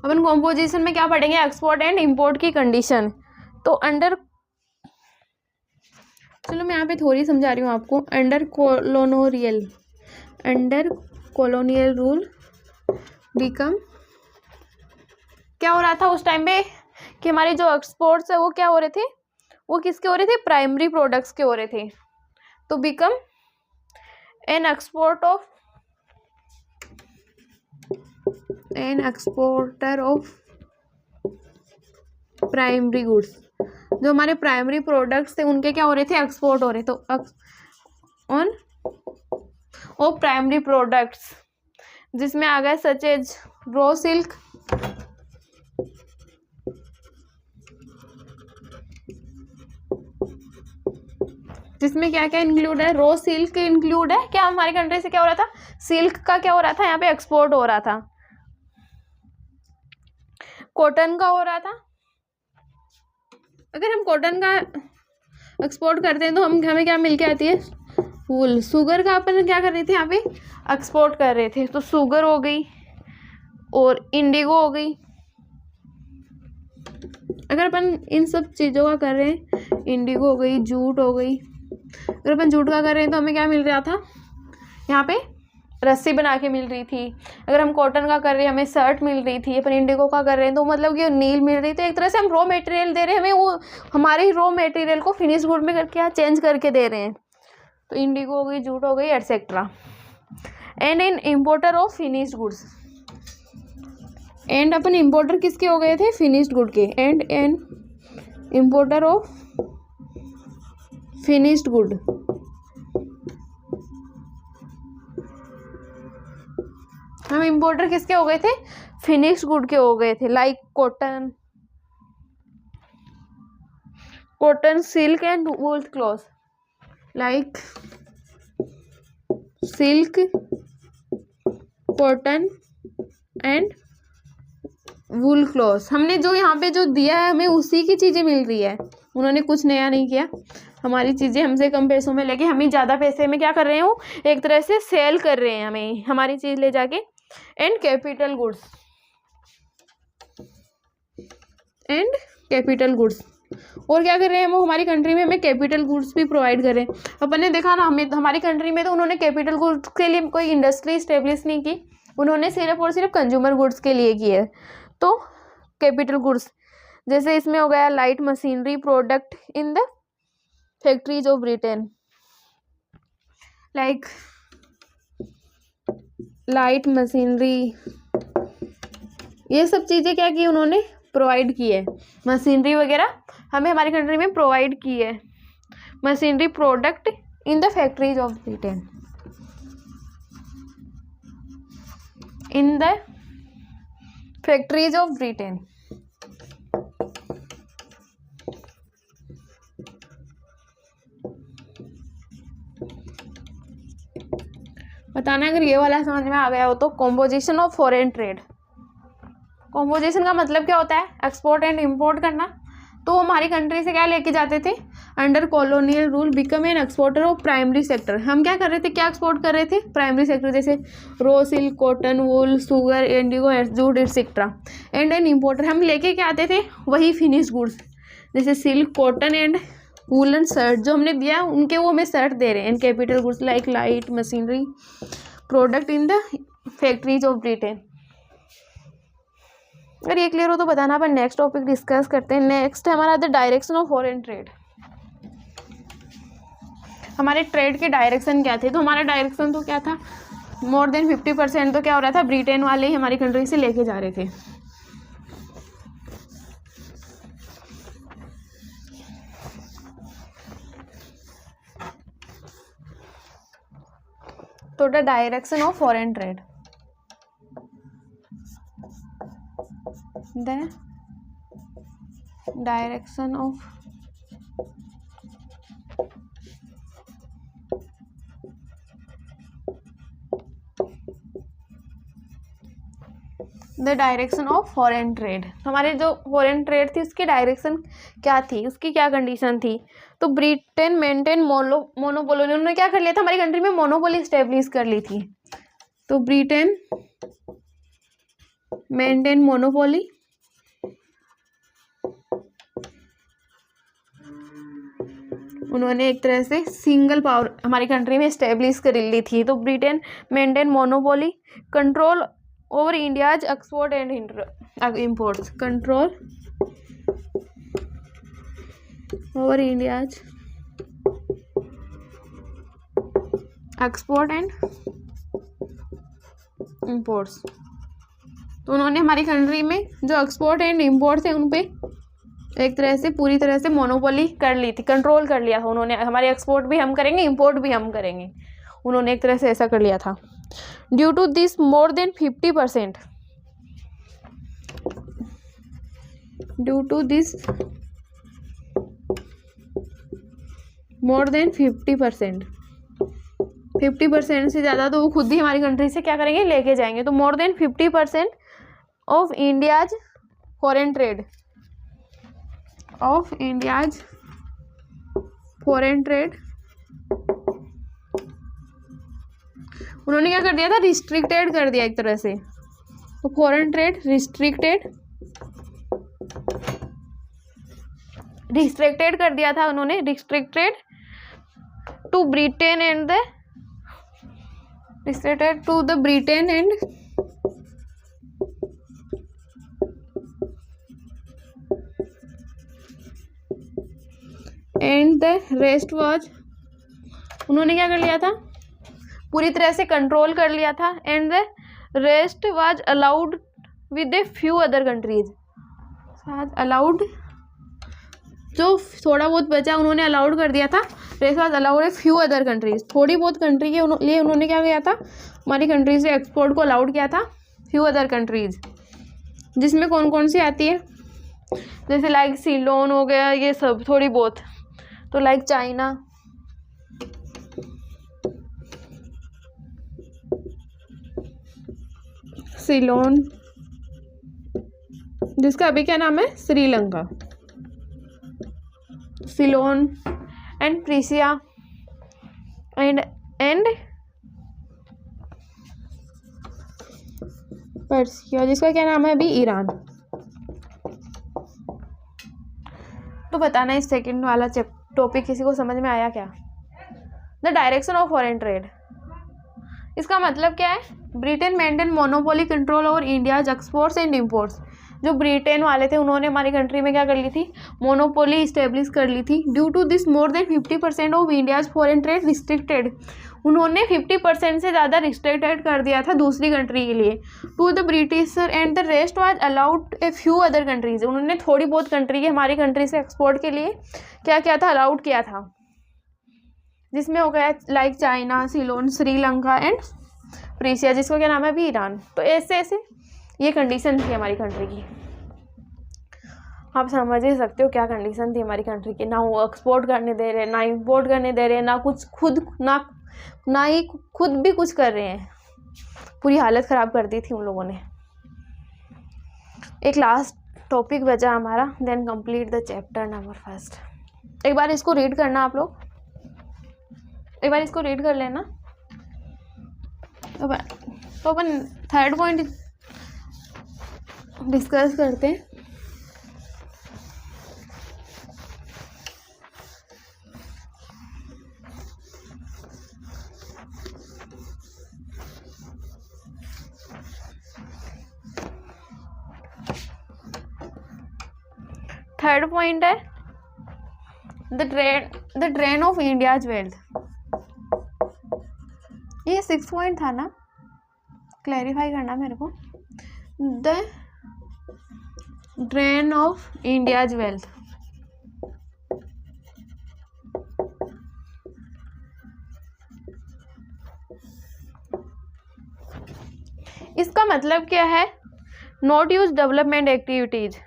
Upon composition में क्या पढ़ेंगे, एक्सपोर्ट एंड इंपोर्ट की कंडीशन। तो अंडर, चलो मैं यहाँ पे थोड़ी समझा रही हूँ आपको। अंडर कॉलोनियल रूल बिकम, क्या हो रहा था उस टाइम पे कि हमारे जो एक्सपोर्ट्स है वो क्या हो रहे थे, वो किसके हो रहे थे, प्राइमरी प्रोडक्ट्स के हो रहे थे। तो become an exporter of primary goods. जो हमारे प्राइमरी प्रोडक्ट्स थे उनके क्या हो रहे थे, एक्सपोर्ट हो रहे। तो ऑन ओ प्राइमरी प्रोडक्ट्स, जिसमें आ गए सच एज रॉ सिल्क, जिसमें क्या क्या इंक्लूड है, रॉ सिल्क इंक्लूड है। क्या हमारी कंट्री से क्या हो रहा था, सिल्क का क्या हो रहा था, यहाँ पे एक्सपोर्ट हो रहा था। कॉटन का हो रहा था। अगर हम कॉटन का एक्सपोर्ट करते हैं तो हमें क्या मिल के आती है, वूल। शुगर का अपन क्या कर रहे थे, यहाँ पे एक्सपोर्ट कर रहे थे। तो शुगर हो गई और इंडिगो हो गई। अगर अपन इन सब चीज़ों का कर रहे हैं, इंडिगो हो गई, जूट हो गई। अगर अपन जूट का कर रहे हैं तो हमें क्या मिल रहा था, यहाँ पे रस्सी बना के मिल रही थी। अगर हम कॉटन का कर रहे हैं हमें शर्ट मिल रही थी। अपन इंडिगो का कर रहे हैं तो मतलब कि नील मिल रही थी। एक तरह से हम रॉ मटेरियल दे रहे हैं, हमें वो हमारे रॉ मटेरियल को फिनिश गुड में करके क्या चेंज करके दे रहे हैं। तो इंडिगो हो गई, जूट हो गई, etcetera. And in importer of finished goods, and upon importer किसके हो गए थे, फिनिश्ड गुड के। And an importer of finished good, हम इम्पोर्टर किसके हो गए थे, फिनिश्ड गुड के हो गए थे। Like cotton silk and wool cloth, like silk, cotton and wool cloth. हमने जो यहाँ पे जो दिया है हमें उसी की चीज़ें मिल रही है, उन्होंने कुछ नया नहीं किया। हमारी चीज़ें हमसे कम पैसों में लेके हमें ज़्यादा पैसे में क्या कर रहे हो, एक तरह से सेल कर रहे हैं हमें हमारी चीज़ ले जाके। And capital goods, and capital goods, और क्या कर रहे हैं वो हमारी कंट्री में हमें कैपिटल गुड्स भी प्रोवाइड कर रहे हैं। अपन ने देखा ना, हमें हमारी कंट्री में तो उन्होंने कैपिटल गुड्स के लिए कोई इंडस्ट्री इस्टेब्लिश नहीं की, उन्होंने सिर्फ और सिर्फ कंज्यूमर गुड्स के लिए की है। तो कैपिटल गुड्स जैसे इसमें हो गया light machinery product in the factories of Britain, like light machinery, ये सब चीज़ें क्या की उन्होंने प्रोवाइड की है। मशीनरी वगैरह हमें हमारी कंट्री में प्रोवाइड की है, machinery product in the factories of Britain, in the factories of Britain. बताना अगर ये वाला समझ में आ गया हो तो। Composition of foreign trade, composition का मतलब क्या होता है, एक्सपोर्ट एंड इंपोर्ट करना। तो वो हमारी कंट्री से क्या लेके जाते थे, under colonial rule become an exporter of primary sector. हम क्या कर रहे थे, क्या एक्सपोर्ट कर रहे थे, प्राइमरी सेक्टर, जैसे raw silk, cotton, wool, sugar, indigo, jute etcetera. And an importer, हम लेके क्या आते थे, वही फिनिश गुड्स, जैसे silk, cotton and woollen shirt जो हमने दिया उनके वो हमें शर्ट दे रहे हैं। And capital goods like light machinery product in the factories of Britain. अगर ये क्लियर हो तो बताना। अपन नेक्स्ट टॉपिक डिस्कस करते हैं। नेक्स्ट है हमारा the direction of foreign trade. हमारे ट्रेड के डायरेक्शन क्या थे, तो हमारा डायरेक्शन तो क्या था, मोर देन 50% तो क्या हो रहा था, ब्रिटेन वाले ही हमारी कंट्री से लेके जा रहे थे। तो the direction of foreign trade, the direction of the direction of foreign trade. तो हमारे जो फॉरेन ट्रेड थी उसकी डायरेक्शन क्या थी, उसकी क्या कंडीशन थी, तो ब्रिटेन मेंटेन मोनोपोली, उन्होंने क्या कर लिया था, हमारी कंट्री में मोनोपोली स्टेब्लिश कर ली थी। तो ब्रिटेन मेंटेन मोनोपोली उन्होंने एक तरह से सिंगल पावर हमारी कंट्री में स्टेब्लिश कर ली थी। तो Britain maintain monopoly control over India's export and imports, control over India's export and imports. तो उन्होंने हमारी कंट्री में जो एक्सपोर्ट एंड इम्पोर्ट्स है उन पे एक तरह से पूरी तरह से मोनोपोली कर ली थी, कंट्रोल कर लिया था उन्होंने। हमारे एक्सपोर्ट भी हम करेंगे, इम्पोर्ट भी हम करेंगे, उन्होंने एक तरह से ऐसा कर लिया था। Due to this more than 50%, due to this more than 50% से ज़्यादा तो वो खुद ही हमारी कंट्री से क्या करेंगे, लेके जाएंगे। तो मोर than 50% of India's foreign trade, of India's foreign trade उन्होंने क्या कर दिया था, रिस्ट्रिक्टेड कर दिया एक तरह से। तो फॉरेन ट्रेड रिस्ट्रिक्टेड कर दिया था उन्होंने, restricted to Britain and the restricted to the Britain and the rest was, उन्होंने क्या कर लिया था, पूरी तरह से कंट्रोल कर लिया था। And the rest was allowed with A few other countries, allowed, जो थोड़ा बहुत बचा उन्होंने अलाउड कर दिया था। Rest was allowed a few other countries, थोड़ी बहुत कंट्री के लिए उन्होंने क्या किया था, हमारी कंट्री से एक्सपोर्ट को अलाउड किया था। फ्यू अदर कंट्रीज जिसमें कौन कौन सी आती है, जैसे लाइक सीलोन हो गया, ये सब थोड़ी बहुत। तो लाइक चाइना, सीलोन, जिसका अभी क्या नाम है, श्रीलंका, सीलोन एंड प्रीसिया एंड पर्सिया, जिसका क्या नाम है अभी, ईरान। तो बताना इस सेकंड वाला टॉपिक किसी को समझ में आया क्या। The direction of foreign trade, इसका मतलब क्या है, Britain maintain monopoly control over India's exports and imports. जो ब्रिटेन वाले थे उन्होंने हमारी कंट्री में क्या कर ली थी, मोनोपोली इस्टेब्लिश कर ली थी। Due to this more than 50% of India's foreign trade restricted, उन्होंने 50% से ज़्यादा रिस्ट्रिक्टेड कर दिया था दूसरी कंट्री के लिए। To the British and the rest was allowed a few other countries, उन्होंने थोड़ी बहुत कंट्री के हमारी कंट्री से एक्सपोर्ट के लिए क्या किया था, अलाउड किया था, जिसमें हो गया like China, Ceylon, Sri Lanka and प्रीसिया, जिसको क्या नाम है अभी, ईरान। तो ऐसे ऐसे ये कंडीशन थी हमारी कंट्री की। आप समझ ही सकते हो क्या कंडीशन थी हमारी कंट्री की, ना वो एक्सपोर्ट करने दे रहे, ना इंपोर्ट करने दे रहे, ना कुछ खुद ना ही खुद भी कुछ कर रहे हैं। पूरी हालत ख़राब कर दी थी उन लोगों ने। एक लास्ट टॉपिक बचा हमारा, then complete the chapter number first. एक बार इसको रीड करना आप लोग, एक बार इसको रीड कर लेना। तो अपन थर्ड पॉइंट डिस्कस करते हैं। थर्ड पॉइंट है the drain of India's wealth. ये 6 पॉइंट था ना, क्लैरिफाई करना मेरे को। The drain of India's wealth, इसका मतलब क्या है? Not use development activities.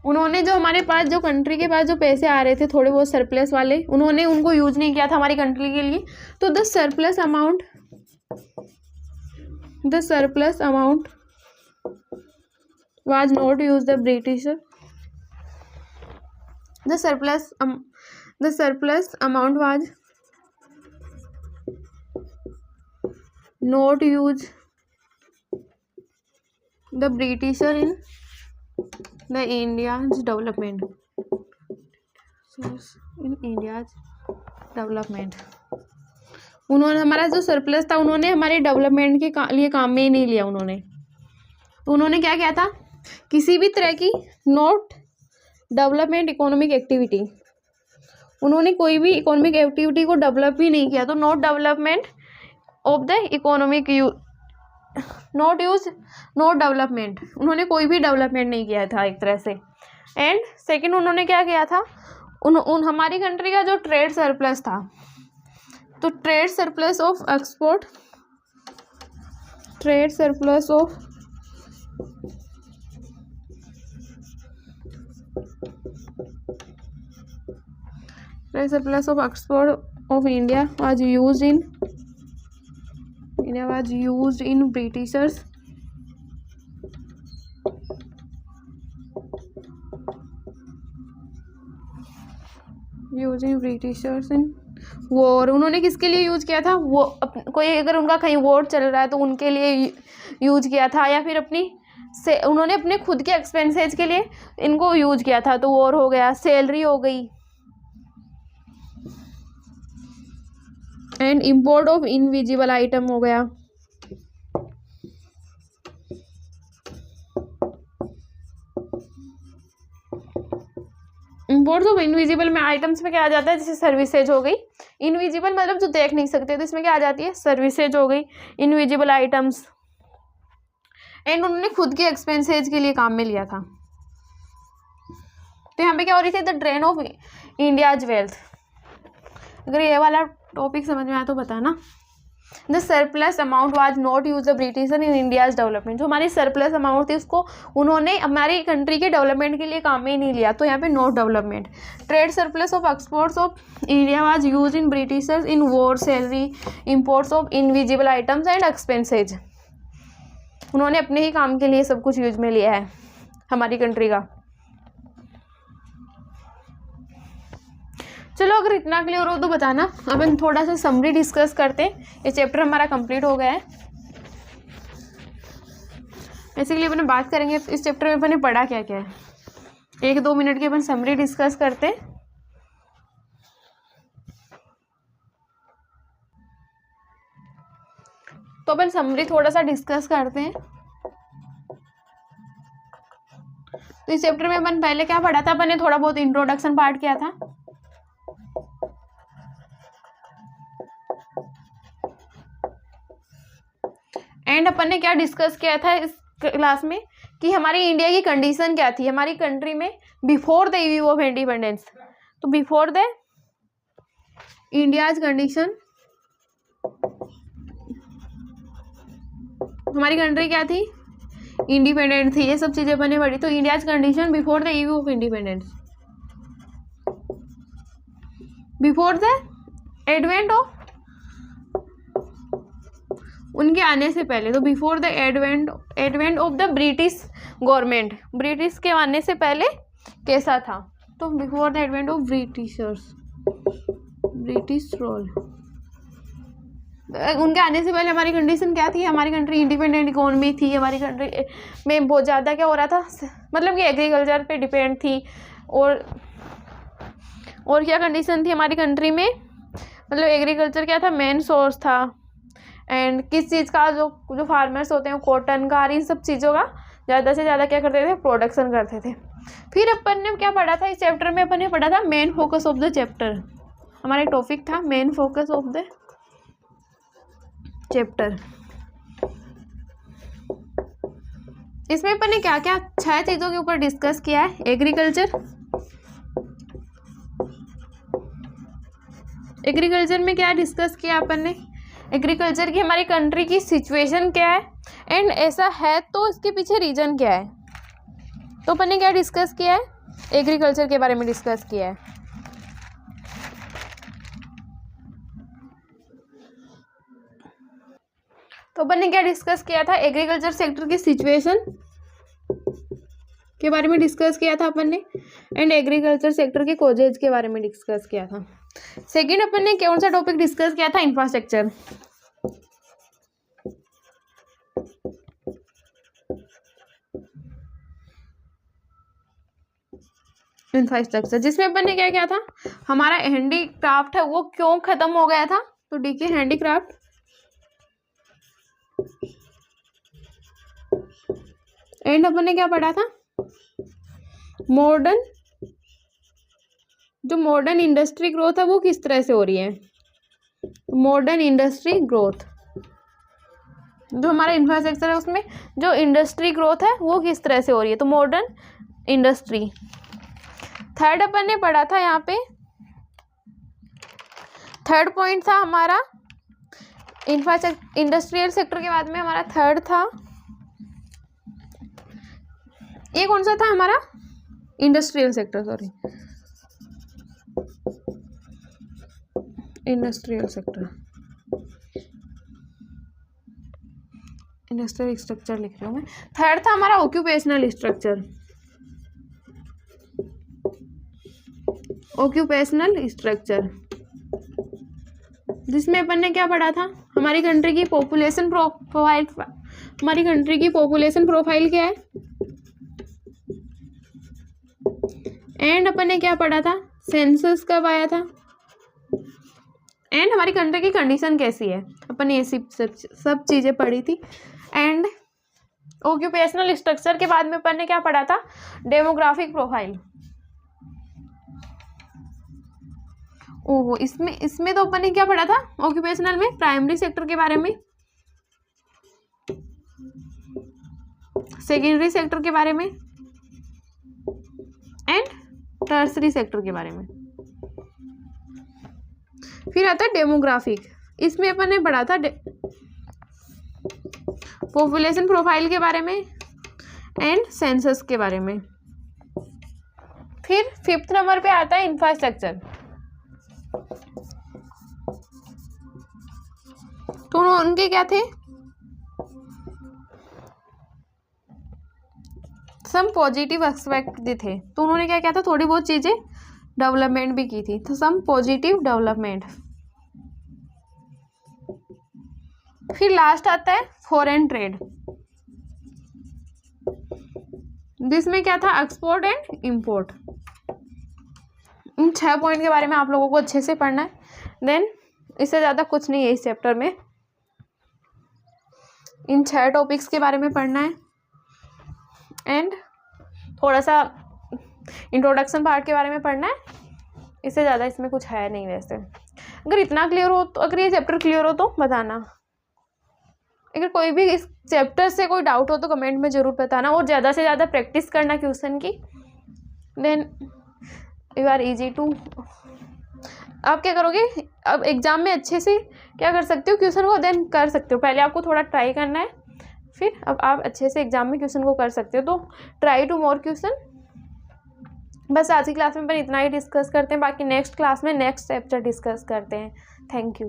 उन्होंने जो हमारे पास, जो कंट्री के पास जो पैसे आ रहे थे थोड़े बहुत सरप्लस वाले, उन्होंने उनको यूज नहीं किया था हमारी कंट्री के लिए। तो the surplus amount was not used the British, the surplus amount was not used the Britisher in the India's development, in India's development। उन्होंने हमारा जो सरप्लस था उन्होंने हमारे डेवलपमेंट के लिए काम में ही नहीं लिया। उन्होंने क्या किया था? किसी भी तरह की नॉट डेवलपमेंट इकोनॉमिक एक्टिविटी, उन्होंने कोई भी इकोनॉमिक एक्टिविटी को डेवलप ही नहीं किया। तो not development of the economic not development, उन्होंने कोई भी डेवलपमेंट नहीं किया था एक तरह से। एंड सेकंड, उन्होंने क्या किया था? हमारी कंट्री का जो ट्रेड सरप्लस था, तो trade surplus of export, trade surplus of export of India was used in Britishers in war. उन्होंने किसके लिए यूज किया था? वो कोई अगर उनका कहीं वॉर चल रहा है तो उनके लिए यूज किया था, या फिर उन्होंने अपने खुद के एक्सपेंसेस के लिए इनको यूज किया था। तो वॉर हो गया, सैलरी हो गई, and import of invisible item हो गया। इंपोर्ट ऑफ इनविजिबल में आइटम्स में क्या आ जाता है? जैसे सर्विसेज हो गई। इनविजिबल मतलब जो देख नहीं सकते, तो इसमें क्या आ जाती है? सर्विसेज हो गई, इनविजिबल आइटम्स। एंड उन्होंने खुद के एक्सपेंसेज के लिए काम में लिया था। तो यहाँ पे क्या हो रही थी? The drain of India's wealth. अगर ये वाला टॉपिक समझ में आया तो बताना। The surplus amount was not use the britisher in India's development. जो हमारी सरप्लस अमाउंट थी उसको उन्होंने हमारी कंट्री के डेवलपमेंट के लिए काम में ही नहीं लिया। तो यहाँ पे not development. Trade surplus of exports of India was use in Britishers in war, salary, imports of invisible items and expenses. उन्होंने अपने ही काम के लिए सब कुछ यूज में लिया है हमारी कंट्री का। चलो अगर इतना क्लियर हो तो बताना। अब हम थोड़ा सा समरी डिस्कस करते हैं। ये चैप्टर हमारा कंप्लीट हो गया है। बेसिकली अपन बात करेंगे इस चैप्टर में अपन पढ़ा क्या क्या है। 1-2 मिनट की अपन समरी डिस्कस करते हैं। तो अपन समरी थोड़ा सा डिस्कस करते हैं। तो इस चैप्टर में अपन पहले क्या पढ़ा था? अपन ने थोड़ा बहुत इंट्रोडक्शन पार्ट किया था। एंड अपन ने क्या डिस्कस किया था इस क्लास में कि हमारी इंडिया की कंडीशन क्या थी हमारी कंट्री में before the eve of independence. तो बिफोर द इंडियाज कंडीशन, हमारी कंट्री क्या थी? इंडिपेंडेंट थी। ये सब चीजें अपन ने पढ़ी। तो India's condition before the eve of independence, before the advent of, उनके आने से पहले। तो before the advent of the British government British के आने से पहले कैसा था? तो before the advent of Britishers, British rule, उनके आने से पहले हमारी कंडीशन क्या थी? हमारी कंट्री इंडिपेंडेंट इकोनॉमी थी, हमारी कंट्री में बहुत ज़्यादा क्या हो रहा था, मतलब कि एग्रीकल्चर पे डिपेंड थी। और क्या कंडीशन थी हमारी कंट्री में? मतलब एग्रीकल्चर क्या था? मेन सोर्स था। एंड किस चीज़ का? जो फार्मर्स होते हैं कॉटन का, इन सब चीज़ों का ज़्यादा से ज़्यादा क्या करते थे? प्रोडक्शन करते थे। फिर अपन ने क्या पढ़ा था इस चैप्टर में? अपन ने पढ़ा था main focus of the chapter. हमारा टॉपिक था main focus of the chapter. इसमें अपन ने क्या क्या 6 चीज़ों के ऊपर डिस्कस किया है। एग्रीकल्चर में क्या डिस्कस किया अपन ने? एग्रीकल्चर की हमारी कंट्री की सिचुएशन क्या है, एंड ऐसा है तो इसके पीछे रीजन क्या है। तो अपन ने क्या डिस्कस किया है? एग्रीकल्चर के बारे में डिस्कस किया है। तो अपन ने क्या डिस्कस किया था? एग्रीकल्चर सेक्टर की सिचुएशन के बारे में डिस्कस किया था अपन ने, एंड एग्रीकल्चर सेक्टर के कॉजेज के बारे में डिस्कस किया था। सेकंड अपन ने कौन सा टॉपिक डिस्कस किया था? इंफ्रास्ट्रक्चर। इंफ्रास्ट्रक्चर जिसमें अपन ने क्या किया था? हमारा हैंडीक्राफ्ट है वो क्यों खत्म हो गया था? तो देखिए हैंडीक्राफ्ट, एंड अपन ने क्या पढ़ा था? जो मॉडर्न इंडस्ट्री ग्रोथ है वो किस तरह से हो रही है। मॉडर्न इंडस्ट्री ग्रोथ, जो हमारा इंफ्रास्ट्रक्चर है उसमें जो इंडस्ट्री ग्रोथ है वो किस तरह से हो रही है। तो मॉडर्न इंडस्ट्री। थर्ड अपन ने पढ़ा था यहाँ पे, थर्ड पॉइंट था हमारा इंडस्ट्रियल सेक्टर के बाद में हमारा थर्ड था, ये कौन सा था हमारा? Industrial sector, sorry industrial sector, industrial structure लिख रही हूँ मैं। थर्ड था हमारा ऑक्यूपेशनल स्ट्रक्चर, ऑक्यूपेशनल स्ट्रक्चर जिसमें अपन ने क्या पढ़ा था? हमारी कंट्री की पॉपुलेशन प्रोफाइल, हमारी कंट्री की पॉपुलेशन प्रोफाइल क्या है, एंड अपन ने क्या पढ़ा था? सेंसस कब आया था, एंड हमारी कंट्री की कंडीशन कैसी है। अपन ने ये सब चीज़ें पढ़ी थी। एंड ऑक्यूपेशनल स्ट्रक्चर के बाद में अपन ने क्या पढ़ा था? Demographic profile. ओहो, इसमें तो अपन ने क्या पढ़ा था? ऑक्यूपेशनल में प्राइमरी सेक्टर के बारे में, सेकेंडरी सेक्टर के बारे में, एंड टर्सरी सेक्टर के बारे में। फिर आता है डेमोग्राफिक, इसमें अपन ने पढ़ा था पॉपुलेशन प्रोफाइल के बारे में एंड सेंसस के बारे में। फिर 5th नंबर पे आता है इंफ्रास्ट्रक्चर। तो उनके क्या थे? सम पॉजिटिव एस्पेक्ट भी थे। तो उन्होंने क्या किया था? थोड़ी बहुत चीजें डेवलपमेंट भी की थी। तो सम पॉजिटिव डेवलपमेंट। फिर लास्ट आता है फॉरेन ट्रेड, जिसमें क्या था? Export and import. In 6 point के बारे में आप लोगों को अच्छे से पढ़ना है। देन इससे ज़्यादा कुछ नहीं है इस चैप्टर में, इन 6 टॉपिक्स के बारे में पढ़ना है एंड थोड़ा सा इंट्रोडक्शन पार्ट के बारे में पढ़ना है। इससे ज़्यादा इसमें कुछ है नहीं वैसे। अगर इतना क्लियर हो तो, अगर ये चैप्टर क्लियर हो तो बताना। अगर कोई भी इस चैप्टर से कोई डाउट हो तो कमेंट में ज़रूर बताना, और ज़्यादा से ज़्यादा प्रैक्टिस करना क्वेश्चन की। Then you are easy to, आप क्या करोगे? अब एग्ज़ाम में अच्छे से क्या कर सकते हो? क्वेश्चन को देन कर सकते हो। पहले आपको थोड़ा ट्राई करना है, फिर अब आप अच्छे से एग्ज़ाम में क्वेश्चन को कर सकते हो। तो ट्राई टू मोर क्वेश्चन। बस आज की क्लास में अपन इतना ही डिस्कस करते हैं, बाकी नेक्स्ट क्लास में नेक्स्ट चैप्टर डिस्कस करते हैं। Thank you.